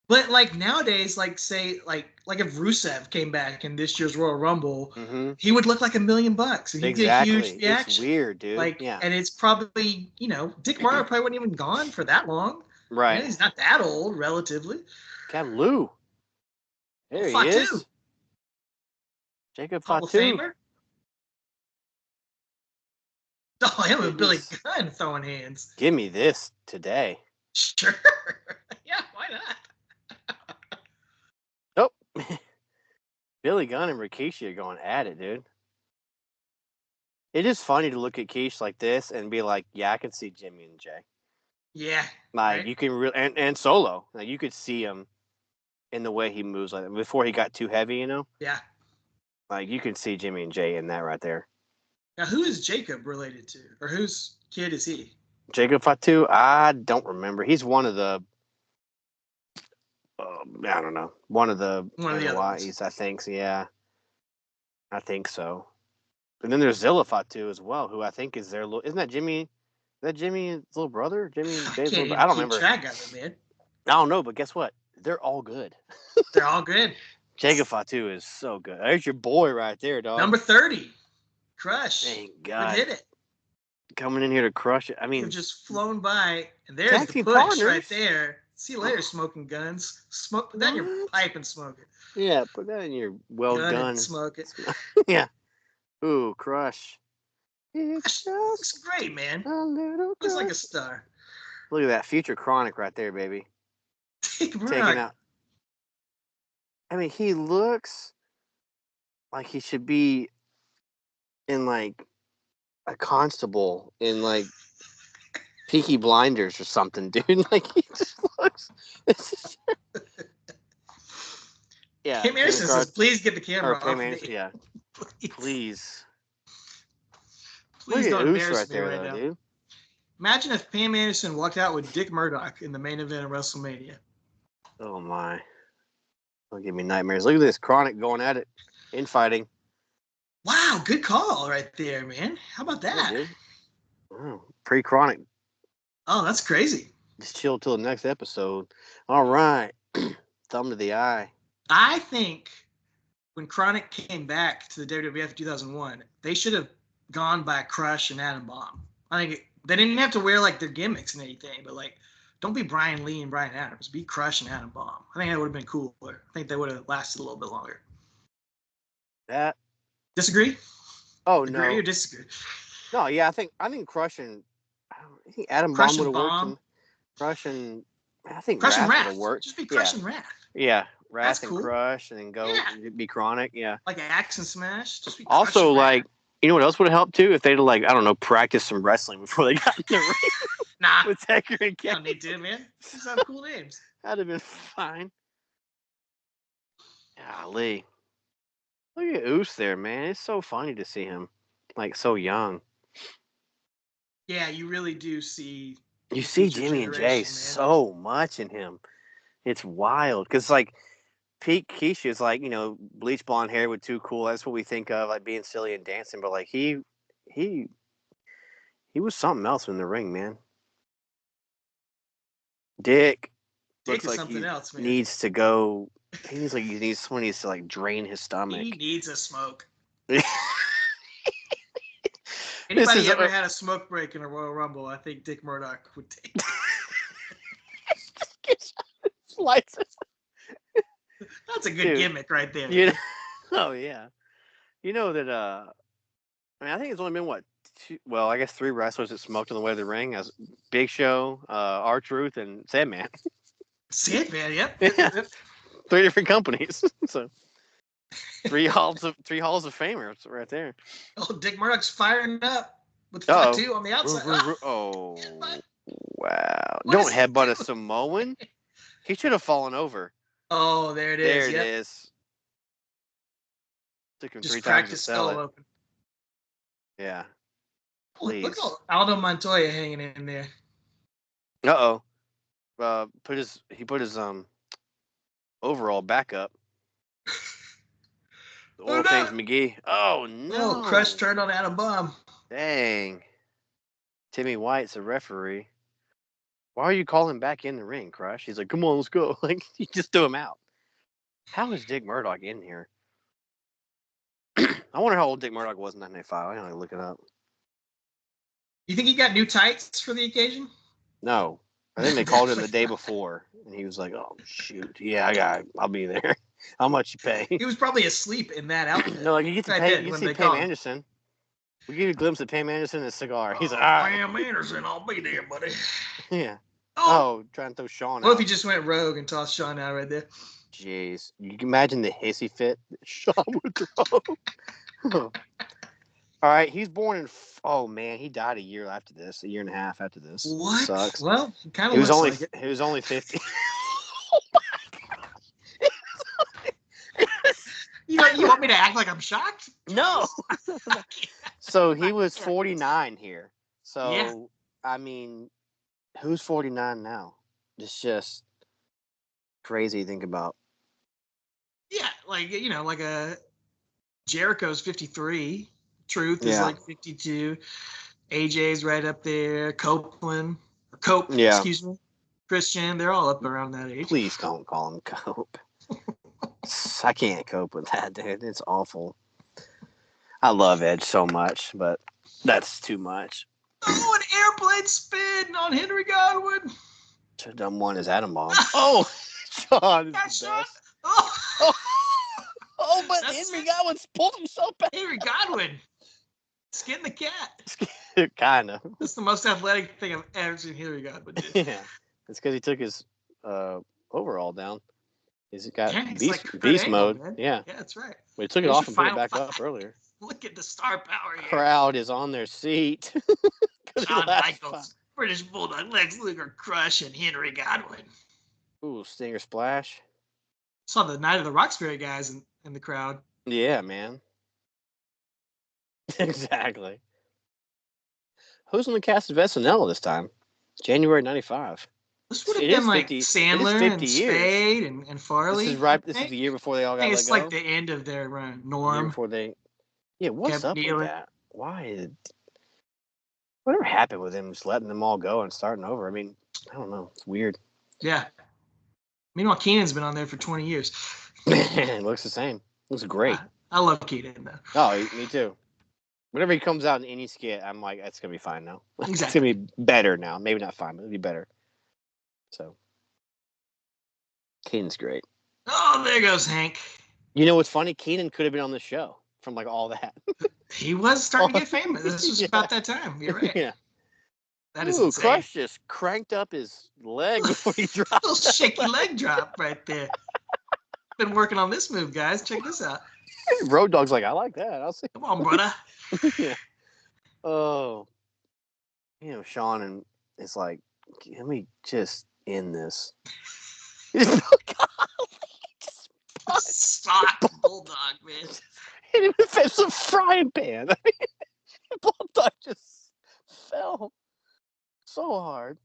But like nowadays, like say like if Rusev came back in this year's Royal Rumble, he would look like $1 million, and he'd get a huge reaction. It's weird, dude. Like, and it's probably Dick Murdoch probably wasn't even gone for that long. Right. He's not that old, relatively. Got Lou. There he is. Jacob Hall of Fatu. Famer. Oh, him and Billy Gunn throwing hands. Give me this today. Sure. Yeah, why not? Nope. Billy Gunn and Rikishi are going at it, dude. It is funny to look at Keish like this and be like, yeah, I can see Jimmy and Jay. Yeah. Like, right? you can really, and Solo. Like, you could see him in the way he moves, like before he got too heavy, Yeah. Like, you can see Jimmy and Jay in that right there. Now, who is Jacob related to? Or whose kid is he? Jacob Fatu? I don't remember. He's one of the, I don't know. One of the Hawaii's, I think. So, yeah. I think so. And then there's Zilla Fatu as well, who I think is their little, isn't that Jimmy? Is that Jimmy's little brother? Jimmy and Jay's little brother? I don't remember. Track of it, man. I don't know, but guess what? They're all good. They're all good. Jacob Fatu is so good. There's your boy right there, dog. Number 30. Crush. Thank God. Hit it. Coming in here to crush it. I mean, you've just flown by, and there's the push right there. See you later, smoking guns. Put that in your pipe and smoke it. Yeah, put that in your gun. And smoke it. Yeah. Ooh, crush. It's looks great, man. Looks like a star. Look at that future Chronic right there, baby. Taking out. I mean, he looks like he should be in like a constable in like Peaky Blinders or something, dude. Like, he just looks. Yeah. Pam Anderson says, "Please get the camera off me." Yeah. Please. Please don't embarrass right me there, right though, now. dude. Imagine if Pam Anderson walked out with Dick Murdoch in the main event of WrestleMania. Oh my! Don't give me nightmares. Look at this Chronic going at it, infighting. Wow, good call right there, man. How about that? Yeah, oh, pre-Chronic. Oh, that's crazy. Just chill till the next episode. All right. Thumb to the eye. I think when Chronic came back to the WWF in 2001, they should have gone by Crush and Adam Bomb. I think they didn't have to wear like their gimmicks and anything, but like, don't be Brian Lee and Brian Adams. Be Crush and Adam Bomb. I think that would have been cooler. I think they would have lasted a little bit longer. That. Disagree? Oh, Agree no. or disagree? No, yeah, I think Crush and I think Adam Bomb would have worked. And Crush and I think Crush and Wrath would Wrath. have worked. Just be Crush and Wrath. Yeah, Wrath That's and cool. Crush, and then go be Chronic. Yeah. Like Axe and Smash. Just be Also, like, you know what else would have helped too? If they'd like, I don't know, practice some wrestling before they got in the ring. Nah. With Tecker and You don't Kenny. need to, man. These have cool names. That'd have been fine. Golly. Look at Oos there, man. It's so funny to see him, like, so young. Yeah, you really do see. You see Jimmy and Jay so much in him. It's wild. Because, like, Pete Keisha is like, bleach blonde hair with too cool. That's what we think of, like, being silly and dancing. But, like, he was something else in the ring, man. Dick looks is like something else, man. Needs to go. Someone needs to like drain his stomach. He needs a smoke. Anybody ever had a smoke break in a Royal Rumble, I think Dick Murdoch would take. Slices. That's a good gimmick right there. Oh yeah. You know that I think it's only been I guess 3 wrestlers that smoked on the way to the ring as Big Show, R-Truth, and Sandman. Sandman, yep. Yeah. 3 different companies. So 3 halls of famers right there. Oh, Dick Murdoch's firing up with Fatu on the outside. Oh, wow. Don't headbutt a Samoan. He should have fallen over. Oh, there it is. There it is. Took him Just 3 cracked times to his sell skull it. open. Yeah. Look Please. at Aldo Montoya hanging in there. Uh-oh. He put his overall back up. The Oh, oil no. change McGee. Oh no. Oh, Crush turned on Adam Bomb. Dang. Timmy White's a referee. Why are you calling back in the ring, Crush? He's like, come on, let's go. Like, you just threw him out. How is Dick Murdoch in here? I wonder how old Dick Murdoch was in 1995. I gotta look it up. You think he got new tights for the occasion? No. I think they called him the day before. And he was like, oh, shoot. Yeah, I'll be there. How much you pay? He was probably asleep in that outfit. No, like, you get to Right pay. then, You when see they Pam called him. Anderson. We give you a glimpse of Pam Anderson and a cigar. He's like, Pam Anderson, I'll be there, buddy. yeah. Oh, Oh, trying to throw Sean what out. if he just went rogue and tossed Sean out right there? Jeez. You can imagine the hissy fit that Sean would throw. All right, he's born in. Oh man, he died a year after this, a year and a half after this. What? Sucks. Well, it kind He of was looks only like it. he was only 50. You want me to act like I'm shocked? No. So he was 49 here. So Yeah. I mean, who's 49 now? It's just crazy to think about. Yeah, like a Jericho's 53. Truth is like 52. AJ's right up there. Copeland, or Cope, excuse me. Christian, they're all up around that age. Please don't call him Cope. I can't cope with that, dude. It's awful. I love Edge so much, but that's too much. Oh, an airplane spin on Henry Godwin. The dumb one is Adam Bomb. Oh, Sean is Yeah, the Sean. best. Oh, Oh, but That's Henry it. Godwin pulled himself back. Henry Godwin. Skin the cat. Kind of. That's the most athletic thing I've ever seen Henry Godwin do. Yeah. It's because he took his overall down. He's got He's beast, like Kurt beast Angle, mode. man. Yeah. Yeah, that's right. We took it Here's off your and put it final back five. up earlier. Look at the star power here. Crowd is on their seat. Shawn Michaels, British Bulldog, Lex Luger, Crush, and Henry Godwin. Ooh, Stinger Splash. Saw the Night of the Roxbury guys in the crowd. Yeah, man. Exactly. Who's on the cast of SNL this time? January 95. This would have It been is like 50 it is Sandler 50 and years. Spade and Farley. This is right. This is the year before they all I got think let it's go. like the end of their run. The year Norm. before they. Yeah, what's kept up kneeling. with that? Whatever happened with him just letting them all go and starting over? I mean, I don't know. It's weird. Yeah. Meanwhile, Keenan's been on there for 20 years. It looks the same. Looks great. I love Keenan, though. Oh, me too. Whenever he comes out in any skit, I'm like, that's gonna be fine now. Exactly. It's gonna be better now. Maybe not fine, but it'll be better. So, Keenan's great. Oh, there goes Hank. You know what's funny? Keenan could have been on the show from like all that. He was starting to get famous. This was about that time. You're right. Yeah. That is Ooh, insane. Crush just cranked up his leg before he dropped. Little shaky leg drop right there. Been working on this move, guys. Check this out. Road Dogg's like, I like that. I'll see. Come on, brother. Yeah. Oh, Sean and it's like, let me just end this. Stock Bulldog, man. Hit him with a frying pan. I mean, Bulldog just fell so hard.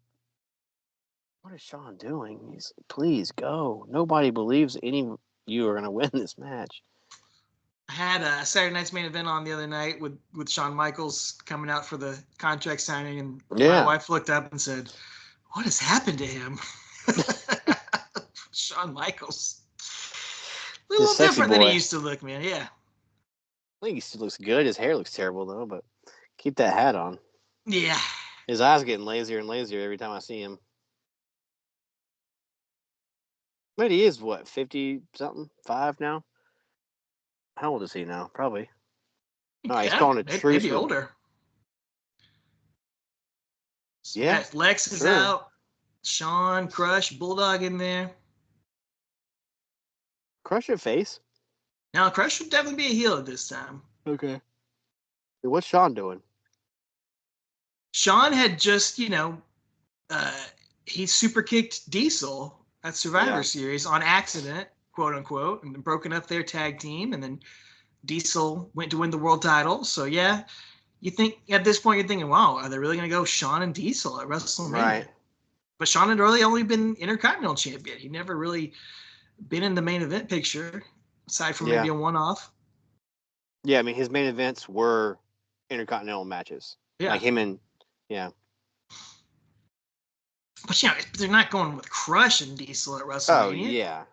What is Sean doing? He's please go. Nobody believes any of you are going to win this match. I had a Saturday Night's Main Event on the other night with Shawn Michaels coming out for the contract signing, and my wife looked up and said, "What has happened to him?" Shawn Michaels. A little different than he used to look, man. Yeah. I think he still looks good. His hair looks terrible, though, but keep that hat on. Yeah. His eyes are getting lazier and lazier every time I see him. But he is, what, 50-something? 5 now? How old is he now? Probably. No, he's calling it true. Maybe older. Yeah. Lex is out. Sean, Crush, Bulldog in there. Crush your face? Now, Crush should definitely be a heel at this time. Okay. What's Sean doing? Sean had just, he super kicked Diesel at Survivor Series on accident, quote unquote, and broken up their tag team. And then Diesel went to win the world title. So yeah, you think at this point you're thinking, wow, are they really going to go Shawn and Diesel at WrestleMania? Right. But Shawn had really only been Intercontinental Champion. He never really been in the main event picture, aside from maybe a one-off. Yeah, I mean, his main events were Intercontinental matches. Yeah. Like him and, yeah. But, they're not going with Crush and Diesel at WrestleMania. Oh, yeah.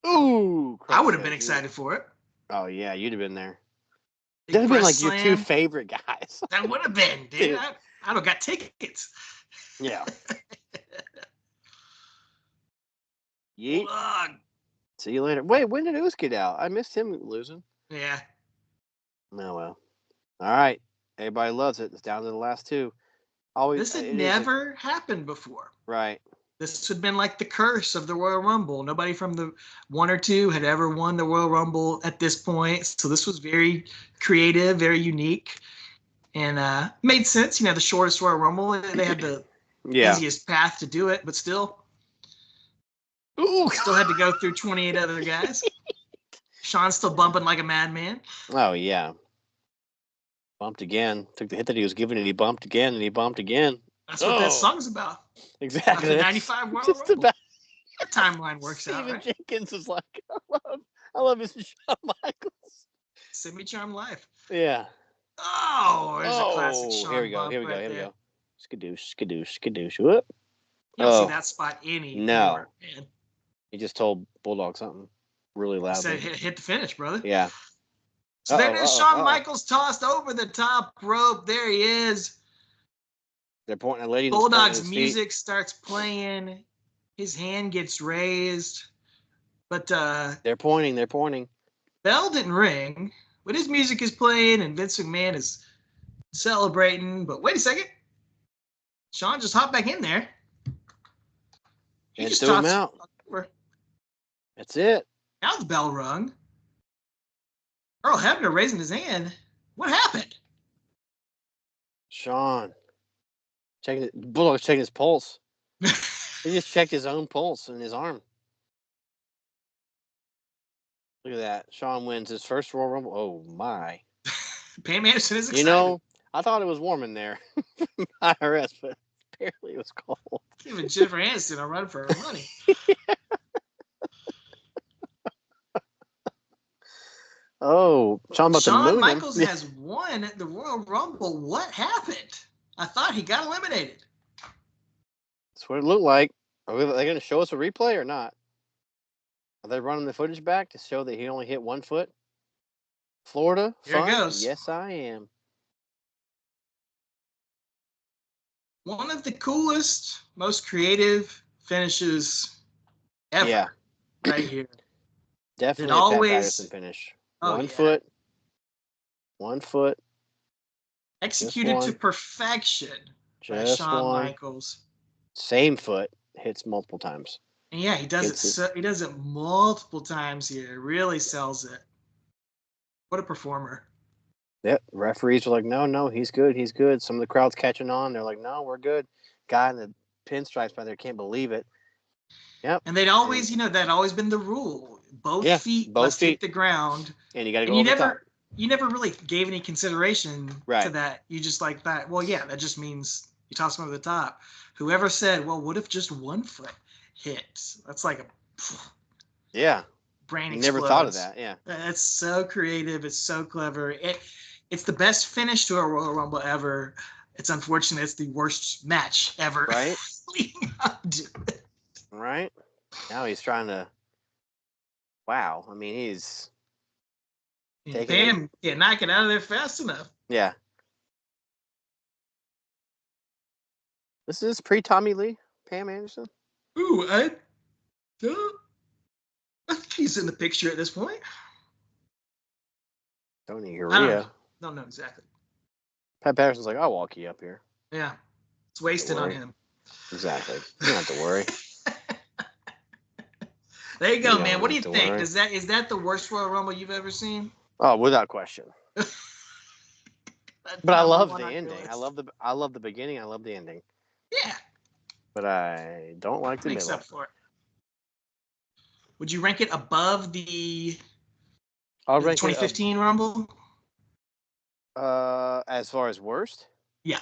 Ooh. I would have been excited for it. Oh, yeah, you'd have been there. That'd have been like your two favorite guys. That would have been, dude. I'd have got tickets. Yeah. Yeet. See you later. Wait, when did Oos get out? I missed him losing. Yeah. Oh, well. All right. Everybody loves it. It's down to the last two. This had never happened before. Right. This had been like the curse of the Royal Rumble. Nobody from the one or two had ever won the Royal Rumble at this point. So this was very creative, very unique, and made sense. The shortest Royal Rumble. They had the easiest path to do it, but still had to go through 28 other guys. Shawn's still bumping like a madman. Oh, yeah. Bumped again. Took the hit that he was giving, and he bumped again, and he bumped again. That's what that song's about. Exactly. The 95 World just Rumble. About... That timeline works out, Steven right? Jenkins is like, I love his Shawn Michaels. Semi-Charm Life. Yeah. Oh, there's a classic Shawn Here we go. Here we go. Skadoosh, skadoosh, skadoosh. Whoop. You don't see that spot anymore, man. He just told Bulldog something really loud. He said, hit the finish, brother. Yeah. So there it is. Shawn Michaels tossed over the top rope. There he is. They're pointing at lady. Bulldog's music starts playing. His hand gets raised. But they're pointing. Bell didn't ring, but his music is playing, and Vince McMahon is celebrating. But wait a second. Shawn just hopped back in there. He just threw him out. That's it. Now the bell rung. Earl Hebner raising his hand. What happened? Shawn. Bulldog's checking his pulse. He just checked his own pulse in his arm. Look at that. Shawn wins his first Royal Rumble. Oh, my. Pam Anderson is excited. I thought it was warm in there. IRS, but apparently it was cold. Even Jennifer Aniston a run for her money. Oh, Shawn Michaels has won the Royal Rumble. What happened? I thought he got eliminated. That's what it looked like. Are they going to show us a replay or not? Are they running the footage back to show that he only hit 1 foot? Florida? Here it goes. Yes, I am. One of the coolest, most creative finishes ever. Yeah. Right here. Definitely a Pat Patterson finish. 1 foot. 1 foot. Executed to perfection by Shawn Michaels. Same foot. Hits multiple times. And yeah, he does it. He does it multiple times here. Really sells it. What a performer. Yep. Referees are like, no, he's good. He's good. Some of the crowd's catching on. They're like, no, we're good. Guy in the pinstripes by there can't believe it. Yep. And they'd always, that always been the rule. Both feet must hit the ground. And you got to go over the top. You never really gave any consideration to that. You just like that. Well, yeah, that just means you toss them over the top. Whoever said, well, what if just 1 foot hits? That's like a brain explodes. Never thought of that. Yeah. That's so creative. It's so clever. It's the best finish to a Royal Rumble ever. It's unfortunate. It's the worst match ever. Right. Leading up to it. Right. Now he's trying to. Wow. I mean, he's. Pam can't knock it out of there fast enough. Yeah. This is pre-Tommy Lee, Pam Anderson. Ooh, I think he's in the picture at this point. Tony Gurria. Don't know exactly. Pat Patterson's like, I'll walk you up here. Yeah. It's wasted on him. Exactly. You don't have to worry. There you go, man. What do you think? Is that the worst Royal Rumble you've ever seen? Oh, without question. But I love the ending. I love the beginning. I love the ending. Yeah. But I don't like the middle. Except for it. Would you rank it above the I'll The rank it 2015 Rumble? as far as worst. Yeah.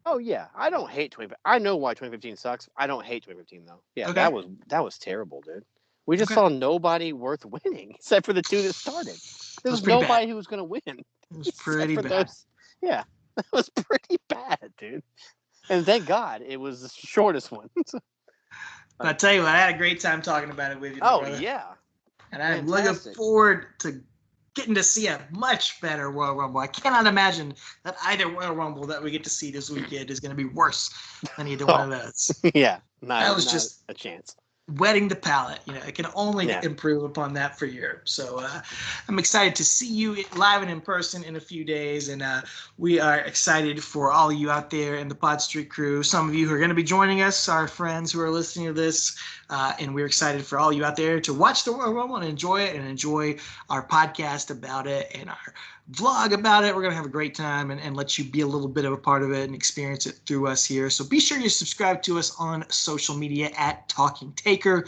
Oh yeah, I don't hate 2015. I know why 2015 sucks. I don't hate 2015 though. Yeah, Okay. that was terrible, dude. We just Okay. saw nobody worth winning except for the two that started. There was was pretty nobody bad. who was going to win It was except pretty for bad. those. Yeah, that was pretty bad, dude. And thank God it was the shortest one. But I tell you what, I had a great time talking about it with you, my Oh brother. yeah, And I'm looking fantastic. forward to getting to see a much better Royal Rumble. I cannot imagine that either Royal Rumble that we get to see this weekend is going to be worse than either one of those. Yeah, That was not just a chance. wetting the palate. It can only Yeah. improve upon that for Europe. So I'm excited to see you live and in person in a few days, and we are excited for all of you out there in the Pod Street crew. Some of you who are going to be joining us, our friends who are listening to this, and we're excited for all you out there to watch the Royal Rumble and enjoy it, and enjoy our podcast about it and our vlog about it. We're going to have a great time and let you be a little bit of a part of it and experience it through us here. So be sure you subscribe to us on social media at Talking Taker.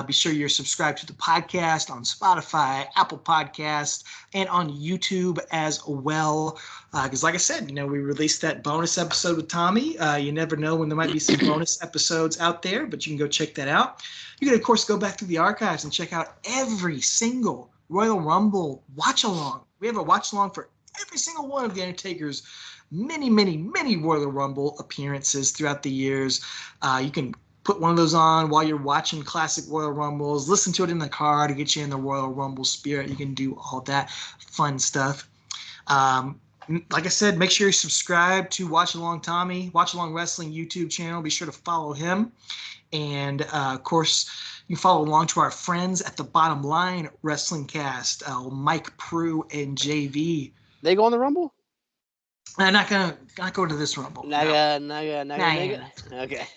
Be sure you're subscribed to the podcast on Spotify, Apple Podcasts, and on YouTube as well. Because like I said, we released that bonus episode with Tommy. You never know when there might be some bonus episodes out there, but you can go check that out. You can, of course, go back through the archives and check out every single Royal Rumble watch-along. We have a watch-along for every single one of The Undertaker's many, many, many Royal Rumble appearances throughout the years. You can put one of those on while you're watching classic Royal Rumbles. Listen to it in the car to get you in the Royal Rumble spirit. You can do all that fun stuff. Like I said, make sure you subscribe to Watchalong Tommy, Watchalong Wrestling YouTube channel. Be sure to follow him. And, of course, you can follow along to our friends at the Bottom Line Wrestling Cast, Mike Prue and JV. They go on the Rumble? I'm not go to this Rumble. Naga. Okay.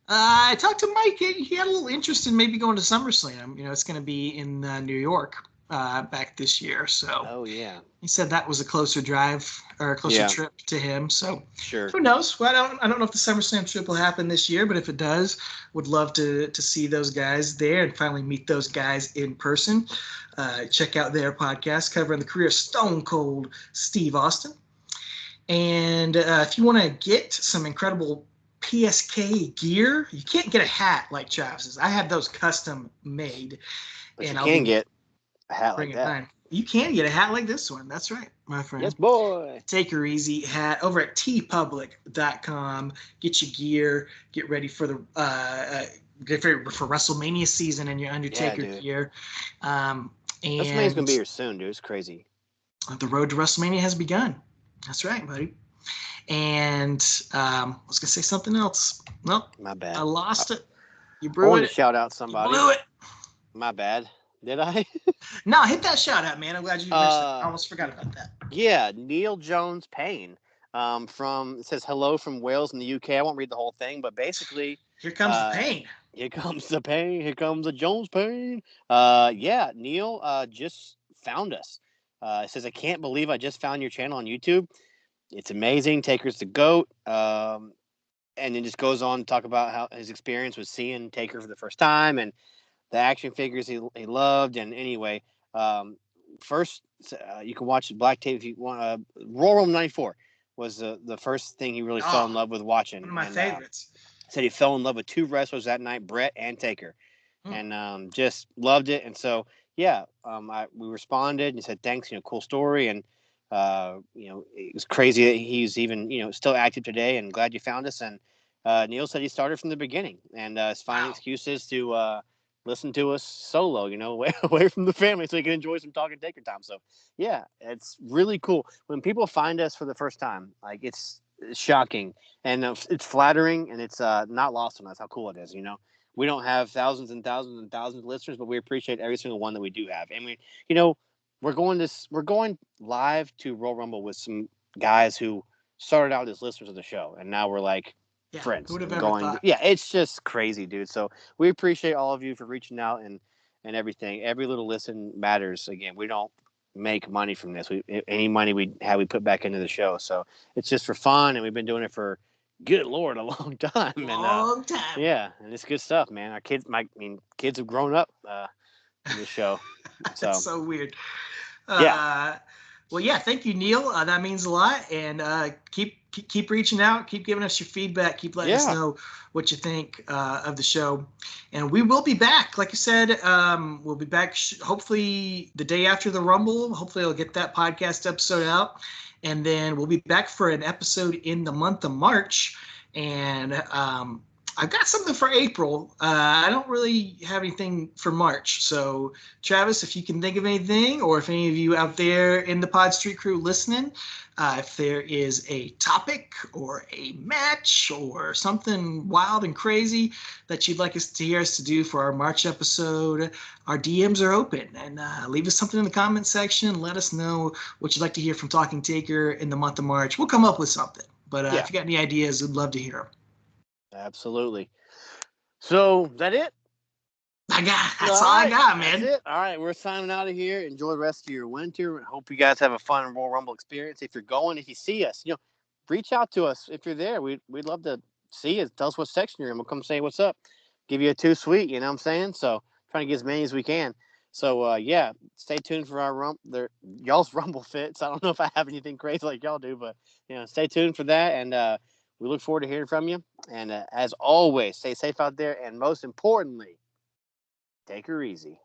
I talked to Mike. He had a little interest in maybe going to SummerSlam. It's going to be in New York back this year. So Oh yeah. he said that was a closer drive or a closer Yeah. trip to him. So Sure. who knows? Well, I don't know if the SummerSlam trip will happen this year, but if it does, would love to see those guys there and finally meet those guys in person. Check out their podcast covering the career of Stone Cold Steve Austin. And if you want to get some incredible PSK gear, you can't get a hat like Travis's. I have those custom made. But and you I'll can be get a hat like bringing that. mine. You can get a hat like this one. That's right, my friend. Yes, boy. Take her easy hat over at tpublic.com. Get your gear. Get ready for the for WrestleMania season and your Undertaker gear. And WrestleMania's gonna be here soon, dude. It's crazy. The road to WrestleMania has begun. That's right, buddy. And I was gonna say something else. Nope. My bad. I lost it. You I blew wanted it. to shout out somebody. You blew it. My bad. Did I? No, hit that shout out, man. I'm glad you mentioned it. I almost forgot about that. Yeah, Neil Jones Payne. It says hello from Wales in the UK. I won't read the whole thing, but basically, here comes the pain. Here comes the pain. Here comes the Jones Payne. Yeah, Neil just found us. It says, I can't believe I just found your channel on YouTube. It's amazing. Taker's the GOAT. And then just goes on to talk about how his experience was seeing Taker for the first time and the action figures he loved. And anyway, first you can watch Black Tape if you want. Royal Rumble '94 was the first thing he really fell in love with watching. One of my favorites. Said he fell in love with two wrestlers that night, Brett and Taker, and just loved it. And so we responded and said thanks. Cool story, and it was crazy that he's even still active today. And glad you found us. And Neil said he started from the beginning and is finding excuses to listen to us solo, away from the family so he can enjoy some Talking Taker time. So, yeah, it's really cool. When people find us for the first time, like it's shocking and it's flattering and it's not lost on us how cool it is, We don't have thousands and thousands and thousands of listeners, but we appreciate every single one that we do have. And we're going live to Royal Rumble with some guys who started out as listeners of the show, and now we're like friends. Who would have ever thought? Yeah, it's just crazy, dude. So we appreciate all of you for reaching out and everything. Every little listen matters. Again, we don't make money from this. Any money we put back into the show. So it's just for fun, and we've been doing it for, good Lord, a long time. Long time. Yeah, and it's good stuff, man. Our kids, kids have grown up in the show. So That's so weird. Well, yeah, thank you, Neil. That means a lot. And keep reaching out, keep giving us your feedback, keep letting us know what you think of the show. And we will be back. Like I said, we'll be back hopefully the day after the Rumble. Hopefully I'll get that podcast episode out. And then we'll be back for an episode in the month of March. And I've got something for April. I don't really have anything for March. So, Travis, if you can think of anything, or if any of you out there in the Pod Street Crew listening, if there is a topic or a match or something wild and crazy that you'd like us to hear us to do for our March episode, our DMs are open. And leave us something in the comment section. Let us know what you'd like to hear from Talking Taker in the month of March. We'll come up with something. But if you got any ideas, we'd love to hear them. Absolutely. So, that it? That's all I got, man. That's it. All right, we're signing out of here. Enjoy the rest of your winter. Hope you guys have a fun Royal Rumble experience. If you're going, if you see us, reach out to us if you're there. We'd love to see you. Tell us what section you're in. We'll come say what's up. Give you a 2 sweet, you know what I'm saying? So, trying to get as many as we can. So, stay tuned for our y'all's Rumble fits. I don't know if I have anything crazy like y'all do, but, stay tuned for that. And, we look forward to hearing from you. And as always, stay safe out there. And most importantly, take her easy.